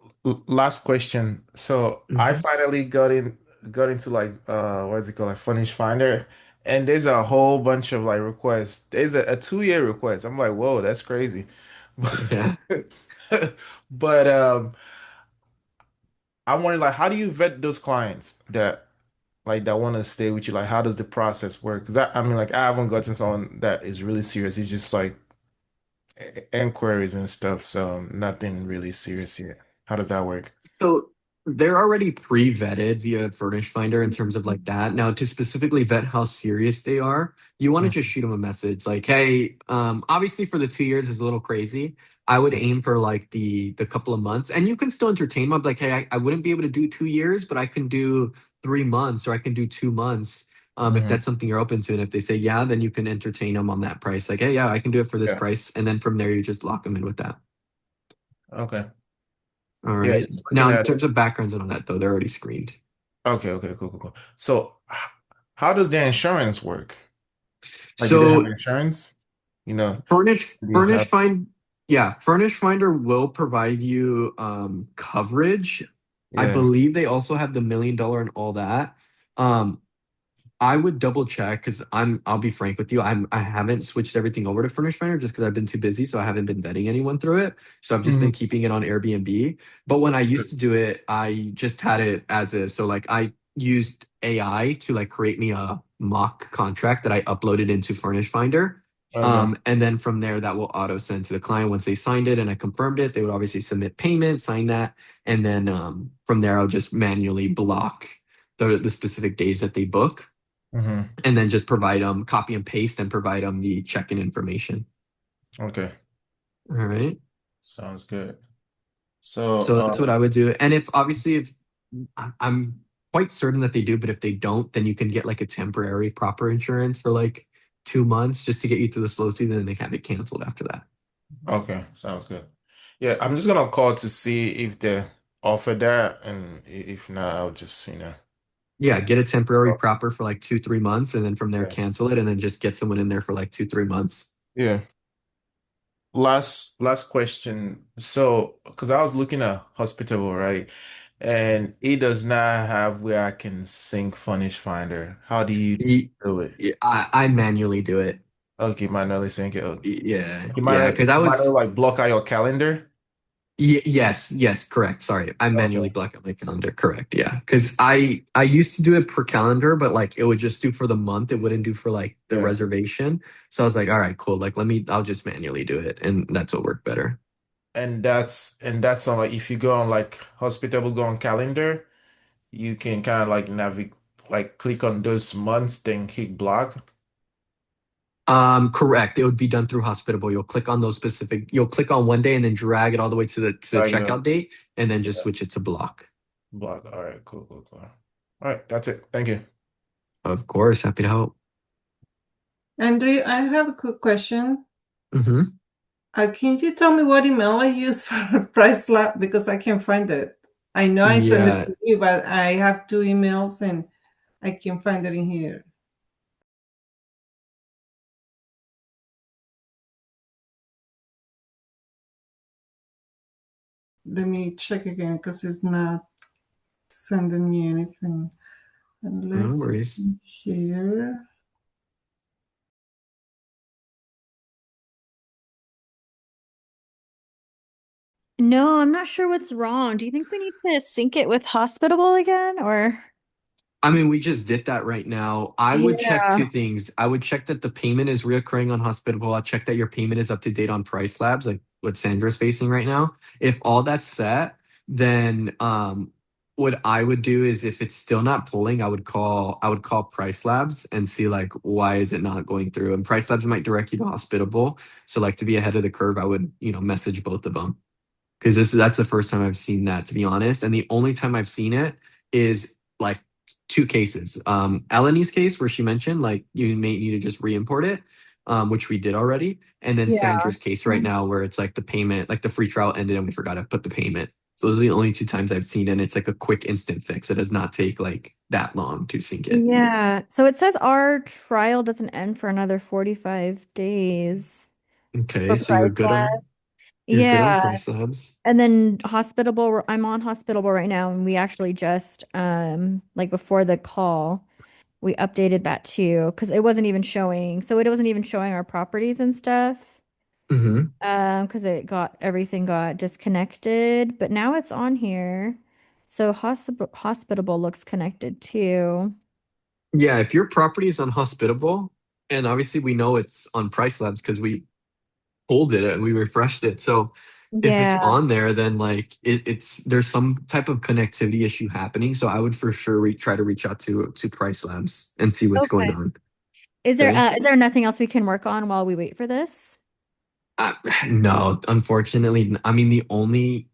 last question. So I Hmm. finally got into like what's it called, like Furnish Finder, and there's a whole bunch of like requests. There's a 2 year request. I'm like, whoa, that's crazy. Yeah. But I wonder, like, how do you vet those clients that like that want to stay with you? Like, how does the process work? Because I mean, like, I haven't gotten someone that is really serious. It's just like inquiries and stuff, so nothing really serious yet. How does that work? So they're already pre-vetted via Furnish Finder in terms of like that. Now, to specifically vet how serious they are, you want to just shoot them a message like, "Hey, obviously for the 2 years is a little crazy. I would aim for like the couple of months, and you can still entertain them. Like, hey, I wouldn't be able to do 2 years, but I can do 3 months or I can do 2 months." If Mm-hmm. that's something you're open to, and if they say yeah, then you can entertain them on that price. Like, hey, yeah, I can do it for this Yeah. price, and then from there you just lock them in with that. Okay. All Yeah, right. just looking Now, in at it. terms of backgrounds and all that, though, they're already screened. Okay, okay, cool, cool, cool. So, how does the insurance work? Like, do they have So insurance? You know, do you Furnish have? Find, yeah, Furnish Finder will provide you coverage. I Yeah. believe they also have the $1 million and all that. Um, I would double check because I'll be frank with you. I haven't switched everything over to Furnish Finder just because I've been too busy. So I haven't been vetting anyone through it. So I've just been Mhm. keeping it on Airbnb. But when I used to do it, I just had it as is. So like I used AI to like create me a mock contract that I uploaded into Furnish Finder. Okay. And then from there, that will auto send to the client once they signed it and I confirmed it. They would obviously submit payment, sign that, and then from there, I'll just manually block the specific days that they book Hmm. and then just provide them copy and paste and provide them the check-in information. Okay. All right. Sounds good. So, So that's what I would do. And if obviously if I'm quite certain that they do, but if they don't, then you can get like a temporary proper insurance for like 2 months just to get you through the slow season and they have it canceled after that. okay, sounds good. Yeah, I'm just gonna call to see if they offer that, and if not, I'll just, Yeah, get a temporary oh, proper for like 2, 3 months and then from there yeah, cancel it and then just get someone in there for like 2, 3 months. yeah. last question. So, because I was looking at Hospitable, right? And it does not have where I can sync Furnish Finder. How do you Y- do it? I manually do it. Okay, manually sync it. Okay. Yeah, You yeah, because I manually was like block out your calendar. yes, correct. Sorry, I Okay. manually block out my calendar. Correct. Yeah, because I used to do it per calendar, but like it would just do for the month. It wouldn't do for like the Yeah. reservation. So I was like, all right, cool. Like I'll just manually do it, and that's what worked better. And that's on like if you go on like Hospitable, go on calendar, you can kind of like navigate, like click on those months, then click block. Correct. It would be done through Hospitable. You'll click on those specific. You'll click on one day and then drag it all the way to the Like, you know, checkout date, and then just yeah, switch it to block. block. All right, cool, cool, cool. All right, that's it. Thank you. Of course, happy to help. Andrew, I have a quick question. Hmm. Can you tell me what email I use for Price Lab because I can't find it. I know I sent it Yeah. to you, but I have two emails and I can't find it in here. Let me check again because it's not sending me anything. No Unless worries. here. No, I'm not sure what's wrong. Do you think we need to sync it with Hospitable again or? I mean, we just did that right now. I would check Yeah. two things. I would check that the payment is reoccurring on Hospitable. I'll check that your payment is up to date on Price Labs, like what Sandra's facing right now. If all that's set, then what I would do is if it's still not pulling, I would call Price Labs and see like why is it not going through. And Price Labs might direct you to Hospitable. So like to be ahead of the curve, I would, message both of them. Because that's the first time I've seen that, to be honest. And the only time I've seen it is like two cases. Eleni's case where she mentioned like you may need to just re-import it, which we did already. And then Yeah. Sandra's case right now where it's like the payment, like the free trial ended and we forgot to put the payment. So those are the only two times I've seen it. And it's like a quick instant fix. It does not take like that long to sync it. Yeah. So it says our trial doesn't end for another 45 days Okay, for so you're Price good Lab. on Yeah. Price Labs. And then Hospitable, I'm on Hospitable right now, and we actually just like before the call, we updated that too because it wasn't even showing. So it wasn't even showing our properties and stuff. Hmm. Because everything got disconnected, but now it's on here. So Hospitable looks connected too. Yeah, if your property is unhospitable, and obviously we know it's on Price Labs because we pulled it and we refreshed it. So if it's Yeah. on there, then like it's there's some type of connectivity issue happening. So I would for sure try to reach out to Price Labs and see what's going Okay. on. Is there Okay. is there nothing else we can work on while we wait for this? Uh, no, unfortunately, I mean the only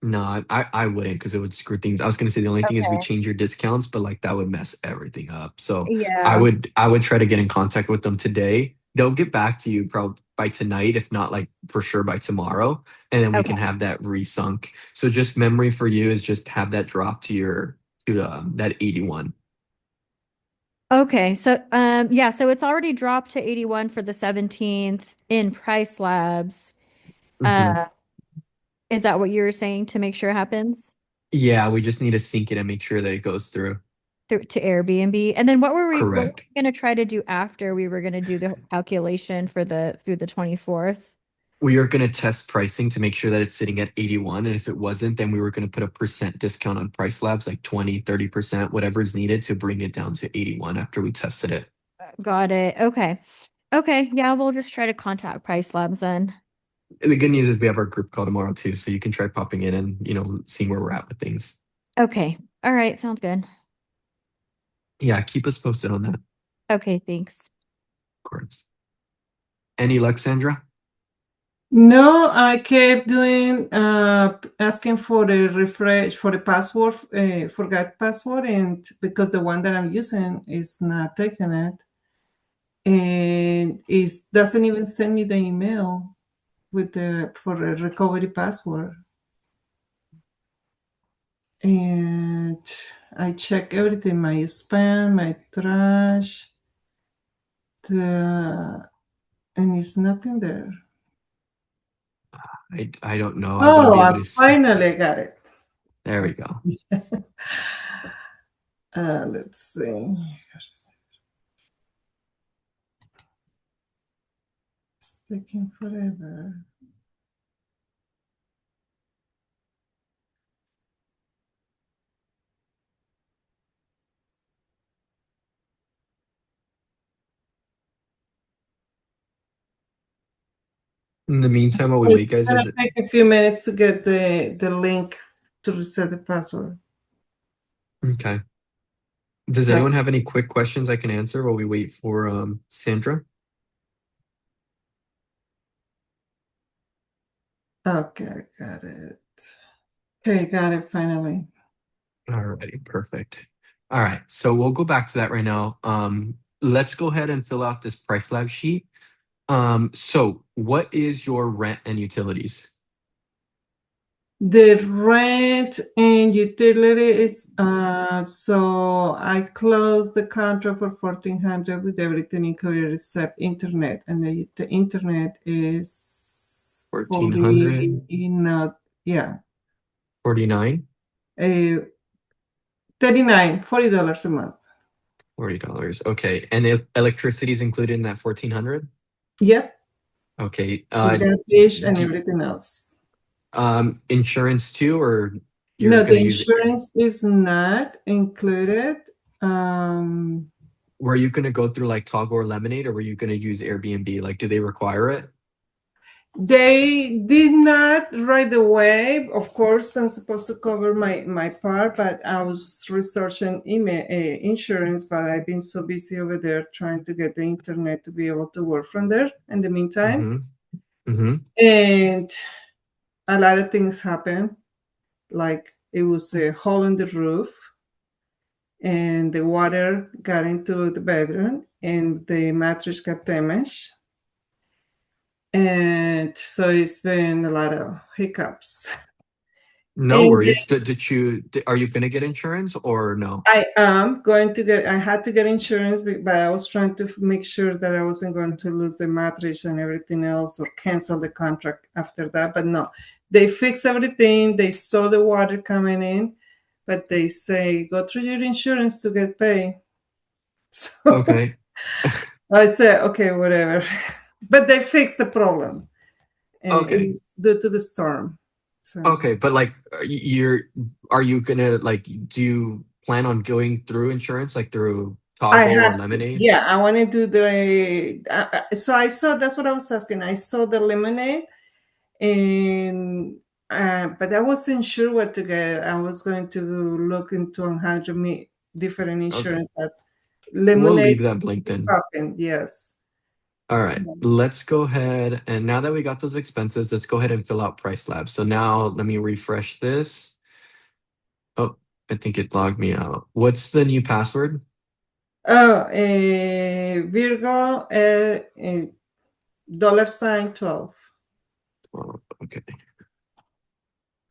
no, I wouldn't because it would screw things. I was gonna say the only thing is we Okay. change your discounts, but like that would mess everything up. So I Yeah. would I would try to get in contact with them today. They'll get back to you probably by tonight, if not like for sure by tomorrow, and then we can Okay. have that resunk. So just memory for you is just have that drop to your to that 81. Okay, so yeah, so it's already dropped to 81 for the 17th in Price Labs. Hmm. Uh, is that what you were saying to make sure it happens Yeah, we just need to sync it and make sure that it goes through. through to Airbnb? And then what were Correct. we gonna try to do after we were gonna do the calculation for the through the 24th? We are going to test pricing to make sure that it's sitting at 81. And if it wasn't, then we were going to put a percent discount on Price Labs, like 20, 30%, whatever is needed to bring it down to 81 after we tested it. Got it. Okay. Okay, yeah, we'll just try to contact Price Labs then. The good news is we have our group call tomorrow too. So you can try popping in and, seeing where we're at with things. Okay. All right, sounds good. Yeah, keep us posted on that, of Okay, thanks. course. Any luck, Sandra? No, I kept doing asking for the refresh for the password, forgot password, and because the one that I'm using is not taking it, and it doesn't even send me the email with the for the recovery password. And I check everything, my spam, my trash, and it's nothing there. I don't know. I wouldn't Oh, be able I to see. finally got it. There we go. Let's see. It's taking forever. In the meantime, while we It's wait, guys, gonna take a few minutes to get the link to reset the password. okay. Does So, anyone have any quick questions I can answer while we wait for Sandra? okay, got it. Okay, got it finally. Alrighty, perfect. All right, so we'll go back to that right now. Let's go ahead and fill out this price lab sheet. So what is your rent and utilities? The rent and utility is so I closed the contract for 1,400 with everything included except internet, and the internet is 1,400, 40, not yeah, 49, 39, $40 a month. $40. Okay, and electricity is included in that 1,400? Yep, Okay. garbage and everything else. Insurance too, or you're No, the gonna use it? insurance is not included. Were you gonna go through like Toggle or Lemonade, or were you gonna use Airbnb? Like, do they require it? They did not right away. Of course, I'm supposed to cover my part, but I was researching insurance, but I've been so busy over there trying to get the internet to be able to work from there in the meantime. Mm-hmm. Mm-hmm. And a lot of things happened. Like it was a hole in the roof, and the water got into the bedroom, and the mattress got damaged. And so it's been a lot of hiccups. No And worries. Are you gonna get insurance or no? I am going to get, I had to get insurance, but I was trying to make sure that I wasn't going to lose the mattress and everything else or cancel the contract after that. But no, they fixed everything. They saw the water coming in, but they say, go through your insurance to get paid. So Okay. I said, okay, whatever. But they fixed the problem, and it Okay. was due to the storm. So Okay, but like are you gonna like do you plan on going through insurance like through I Toggle or had, Lemonade? yeah, I want to do the, so I saw, that's what I was asking. I saw the lemonade, and, but I wasn't sure what to get. I was going to look into on how to meet different Okay. insurance, but We'll lemonade leave that blank then. happened, yes. All So, right. Let's go ahead and now that we got those expenses, let's go ahead and fill out price lab. So now let me refresh this. Oh, I think it logged me out. What's the new password? oh, Virgo, $12. Oh, okay.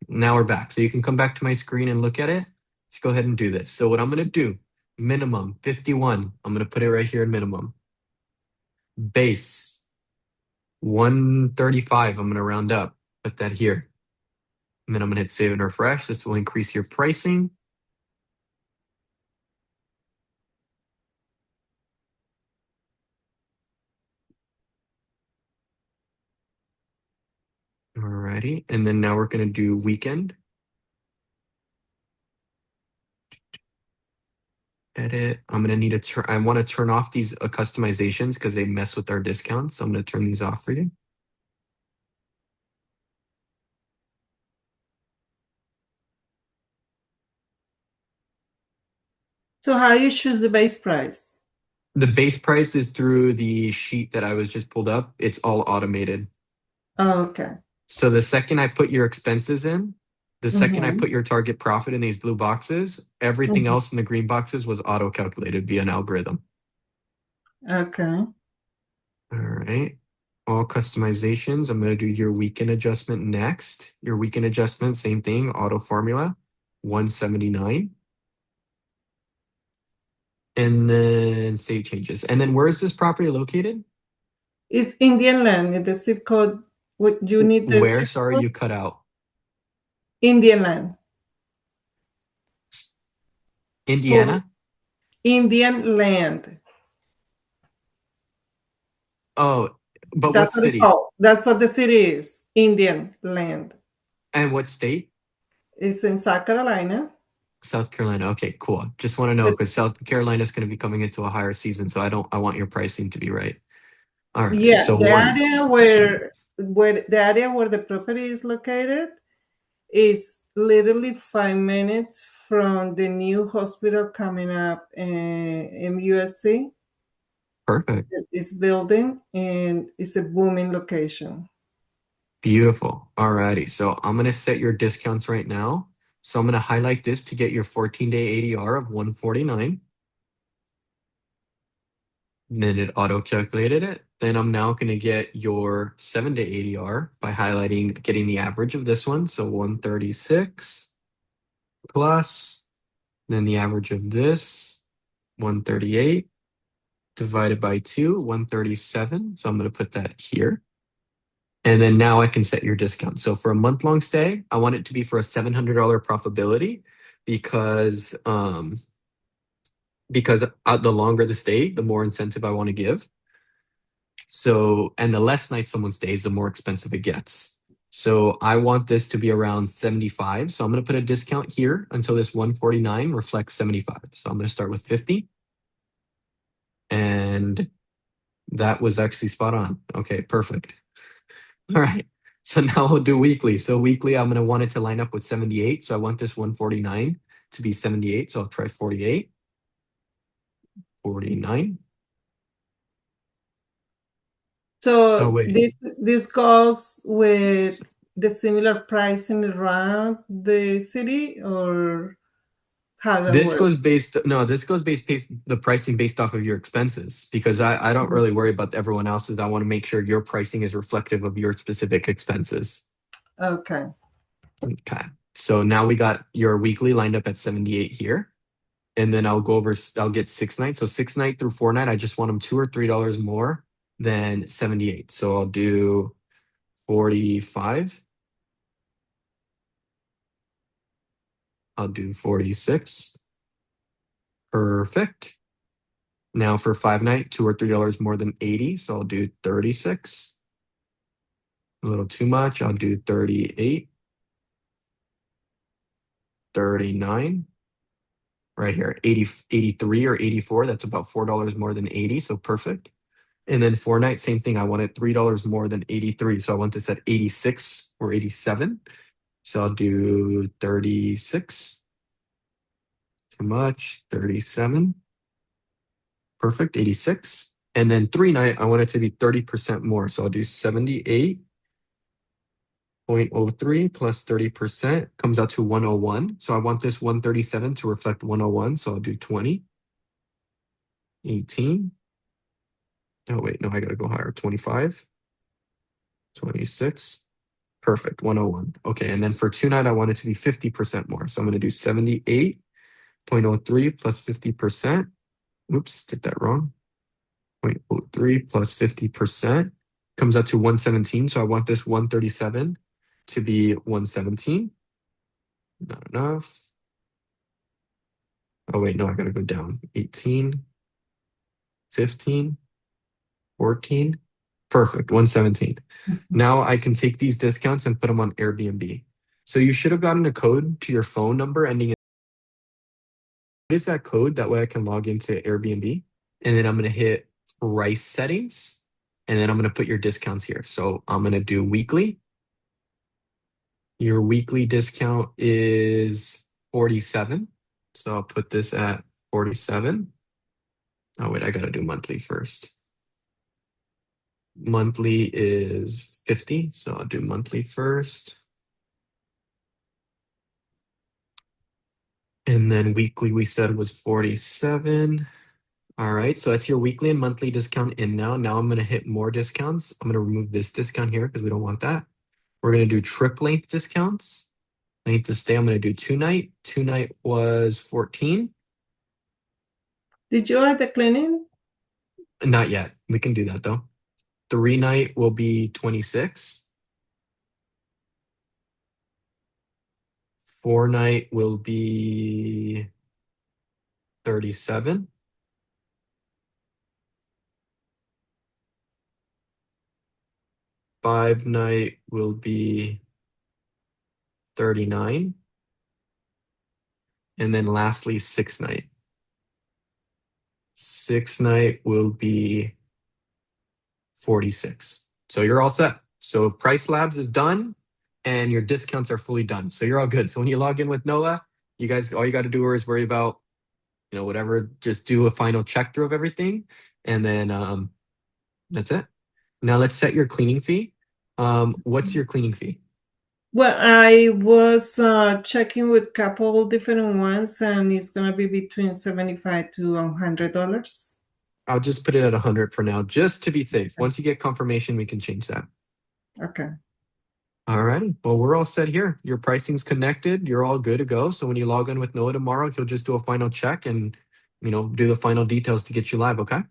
Now we're back. So you can come back to my screen and look at it. Let's go ahead and do this. So what I'm going to do, minimum 51. I'm going to put it right here in minimum. Base 135. I'm going to round up, put that here. And then I'm going to hit save and refresh. This will increase your pricing. Alrighty. And then now we're going to do weekend. Edit. I'm gonna need to turn. I want to turn off these customizations because they mess with our discounts. So I'm gonna turn these off for you. So how you choose the base price? The base price is through the sheet that I was just pulled up. It's all automated. Oh, okay. So the second I put your expenses in, the second I Mm-hmm. put your target profit in these blue boxes, everything Mm-hmm. else in the green boxes was auto calculated via an algorithm. Okay. All right. All customizations. I'm going to do your weekend adjustment next. Your weekend adjustment, same thing, auto formula, 179. And then save changes. And then where is this property located? It's Indian land. The zip code Would you need the Where? zip Sorry, code? you cut out. Indian land. Indiana? Indian land. Oh, but what That's what it's city? called. That's what the city is. Indian land. And what state? It's in South Carolina. South Carolina. Okay, cool. Just want to know because South Carolina is going to be coming into a higher season, so I want your pricing to be right. All right. Yeah, So the area once. where the property is located is literally 5 minutes from the new hospital coming up in MUSC. Perfect. It's building and it's a booming location. Beautiful. All righty. So I'm going to set your discounts right now. So I'm going to highlight this to get your 14-day ADR of 149. Then it auto calculated it. Then I'm now going to get your 7-day ADR by highlighting getting the average of this one. So 136 plus, then the average of this, 138 divided by 2, 137. So I'm going to put that here. And then now I can set your discount. So for a month-long stay, I want it to be for a $700 profitability because the longer the stay, the more incentive I want to give. So, and the less nights someone stays, the more expensive it gets. So I want this to be around 75. So I'm going to put a discount here until this 149 reflects 75. So I'm going to start with 50. And that was actually spot on. Okay, perfect. All right. So now we'll do weekly. So weekly, I'm going to want it to line up with 78. So I want this 149 to be 78. So I'll try 48. 49. Oh, So wait. this goes with the similar pricing around the city, or how that This works? goes based the pricing based off of your expenses because I don't really worry about everyone else's. I want to make sure your pricing is reflective of your specific expenses. Okay. Okay. So now we got your weekly lined up at 78 here. And then I'll get 6 nights. So 6 night through 4 night, I just want them $2 or $3 more than 78. So I'll do 45. I'll do 46. Perfect. Now for 5 night, $2 or $3 more than 80. So I'll do 36. A little too much. I'll do 38. 39. Right here. 83 or 84. That's about $4 more than 80. So perfect. And then 4 night, same thing. I wanted $3 more than 83. So I want this at 86 or 87. So I'll do 36. Too much. 37. Perfect. 86. And then 3 night, I want it to be 30% more. So I'll do 78.03 plus 30% comes out to 101. So I want this 137 to reflect 101. So I'll do 20. 18. Oh, wait, no, I gotta go higher. 25. 26. Perfect. 101. Okay. And then for 2 night, I want it to be 50% more. So I'm going to do 78.03 plus 50%. Oops, did that wrong. 0.03 plus 50% comes out to 117. So I want this 137 to be 117. Not enough. Oh, wait, no, I got to go down. 18, 15, 14. Perfect. 117. Now I can take these discounts and put them on Airbnb. So you should have gotten a code to your phone number ending in. What is that code? That way I can log into Airbnb. And then I'm going to hit price settings. And then I'm going to put your discounts here. So I'm going to do weekly. Your weekly discount is 47. So I'll put this at 47. Oh, wait, I got to do monthly first. Monthly is 50. So I'll do monthly first. And then weekly we said was 47. All right, so that's your weekly and monthly discount in now. Now I'm going to hit more discounts. I'm going to remove this discount here because we don't want that. We're going to do trip length discounts. Length of stay, I'm going to do 2 night. 2 night was 14. Did you add the cleaning? Not yet. We can do that though. 3 night will be 26. 4-night will be 37. Five-night will be 39. And then lastly, 6-night. 6-night will be 46. So you're all set. So Price Labs is done and your discounts are fully done. So you're all good. So when you log in with Noah, you guys, all you got to do is worry about, whatever, just do a final check through of everything. And then that's it. Now let's set your cleaning fee. What's your cleaning fee? Well, I was checking with couple different ones, and it's gonna be between $75 to $100. I'll just put it at 100 for now, just to be safe. Once you get confirmation, we can change that. Okay. All righty. Well, we're all set here. Your pricing's connected. You're all good to go. So when you log in with Noah tomorrow, he'll just do a final check and, do the final details to get you live. Okay.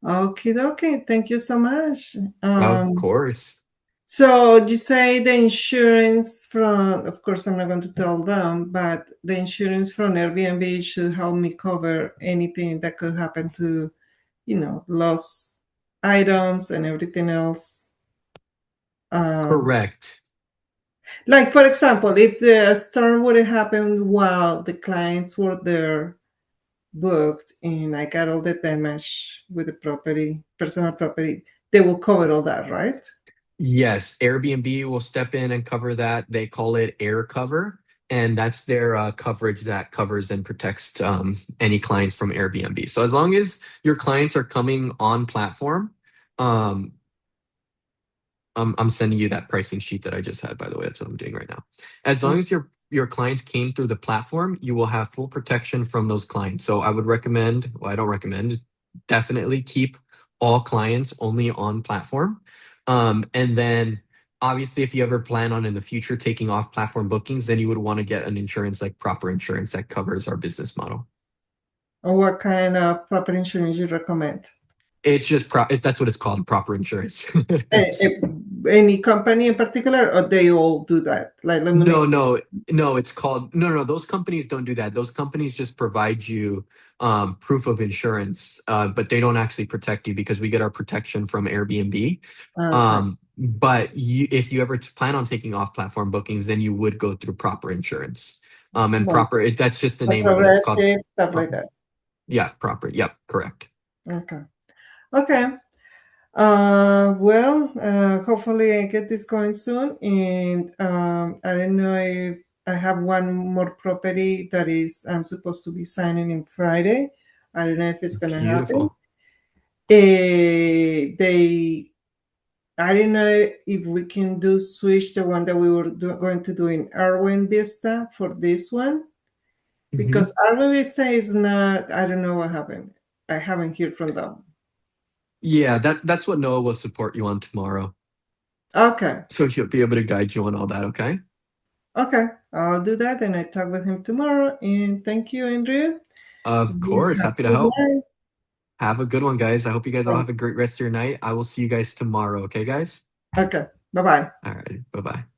Okay. Thank you so much. Of course. So you say the insurance from, of course, I'm not going to tell them, but the insurance from Airbnb should help me cover anything that could happen to, lost items and everything else. Correct. Like, for example, if the storm would have happened while the clients were there booked and I got all the damage with the property, personal property, they will cover all that, right? Yes. Airbnb will step in and cover that. They call it air cover. And that's their coverage that covers and protects any clients from Airbnb. So as long as your clients are coming on platform, I'm sending you that pricing sheet that I just had, by the way. That's what I'm doing right now. As long as your clients came through the platform, you will have full protection from those clients. So I would recommend, well, I don't recommend, definitely keep all clients only on platform. And then obviously, if you ever plan on in the future taking off platform bookings, then you would want to get an insurance like proper insurance that covers our business model. Or what kind of property insurance you recommend? It's just that's what it's called, proper insurance. Any company in particular, or they all do that? Like, let me No, it's called no. Those companies don't do that. Those companies just provide you proof of insurance, but they don't actually protect you because we get our protection from Airbnb. Okay. But if you ever plan on taking off-platform bookings, then you would go through proper insurance. And Well, proper, that's just the like name of it. It's called progressive, stuff like that. Yeah, proper. Yep, correct. Okay. Hopefully I get this going soon. And I don't know if I have one more property that I'm supposed to be signing in Friday. I don't know if it's going to happen. I don't know if we can switch the one that we were going to do in Arwen Vista for this one. Because Arwen Vista is not, I don't know what happened. I haven't heard from them. Yeah, that's what Noah will support you on tomorrow. Okay. So he'll be able to guide you on all that, okay? Okay, I'll do that and I talk with him tomorrow. And thank you, Andrew. Of course, happy to help. Have a good one, guys. I hope you guys all have a great rest of your night. I will see you guys tomorrow, okay, guys? Okay, bye-bye. All right, bye-bye.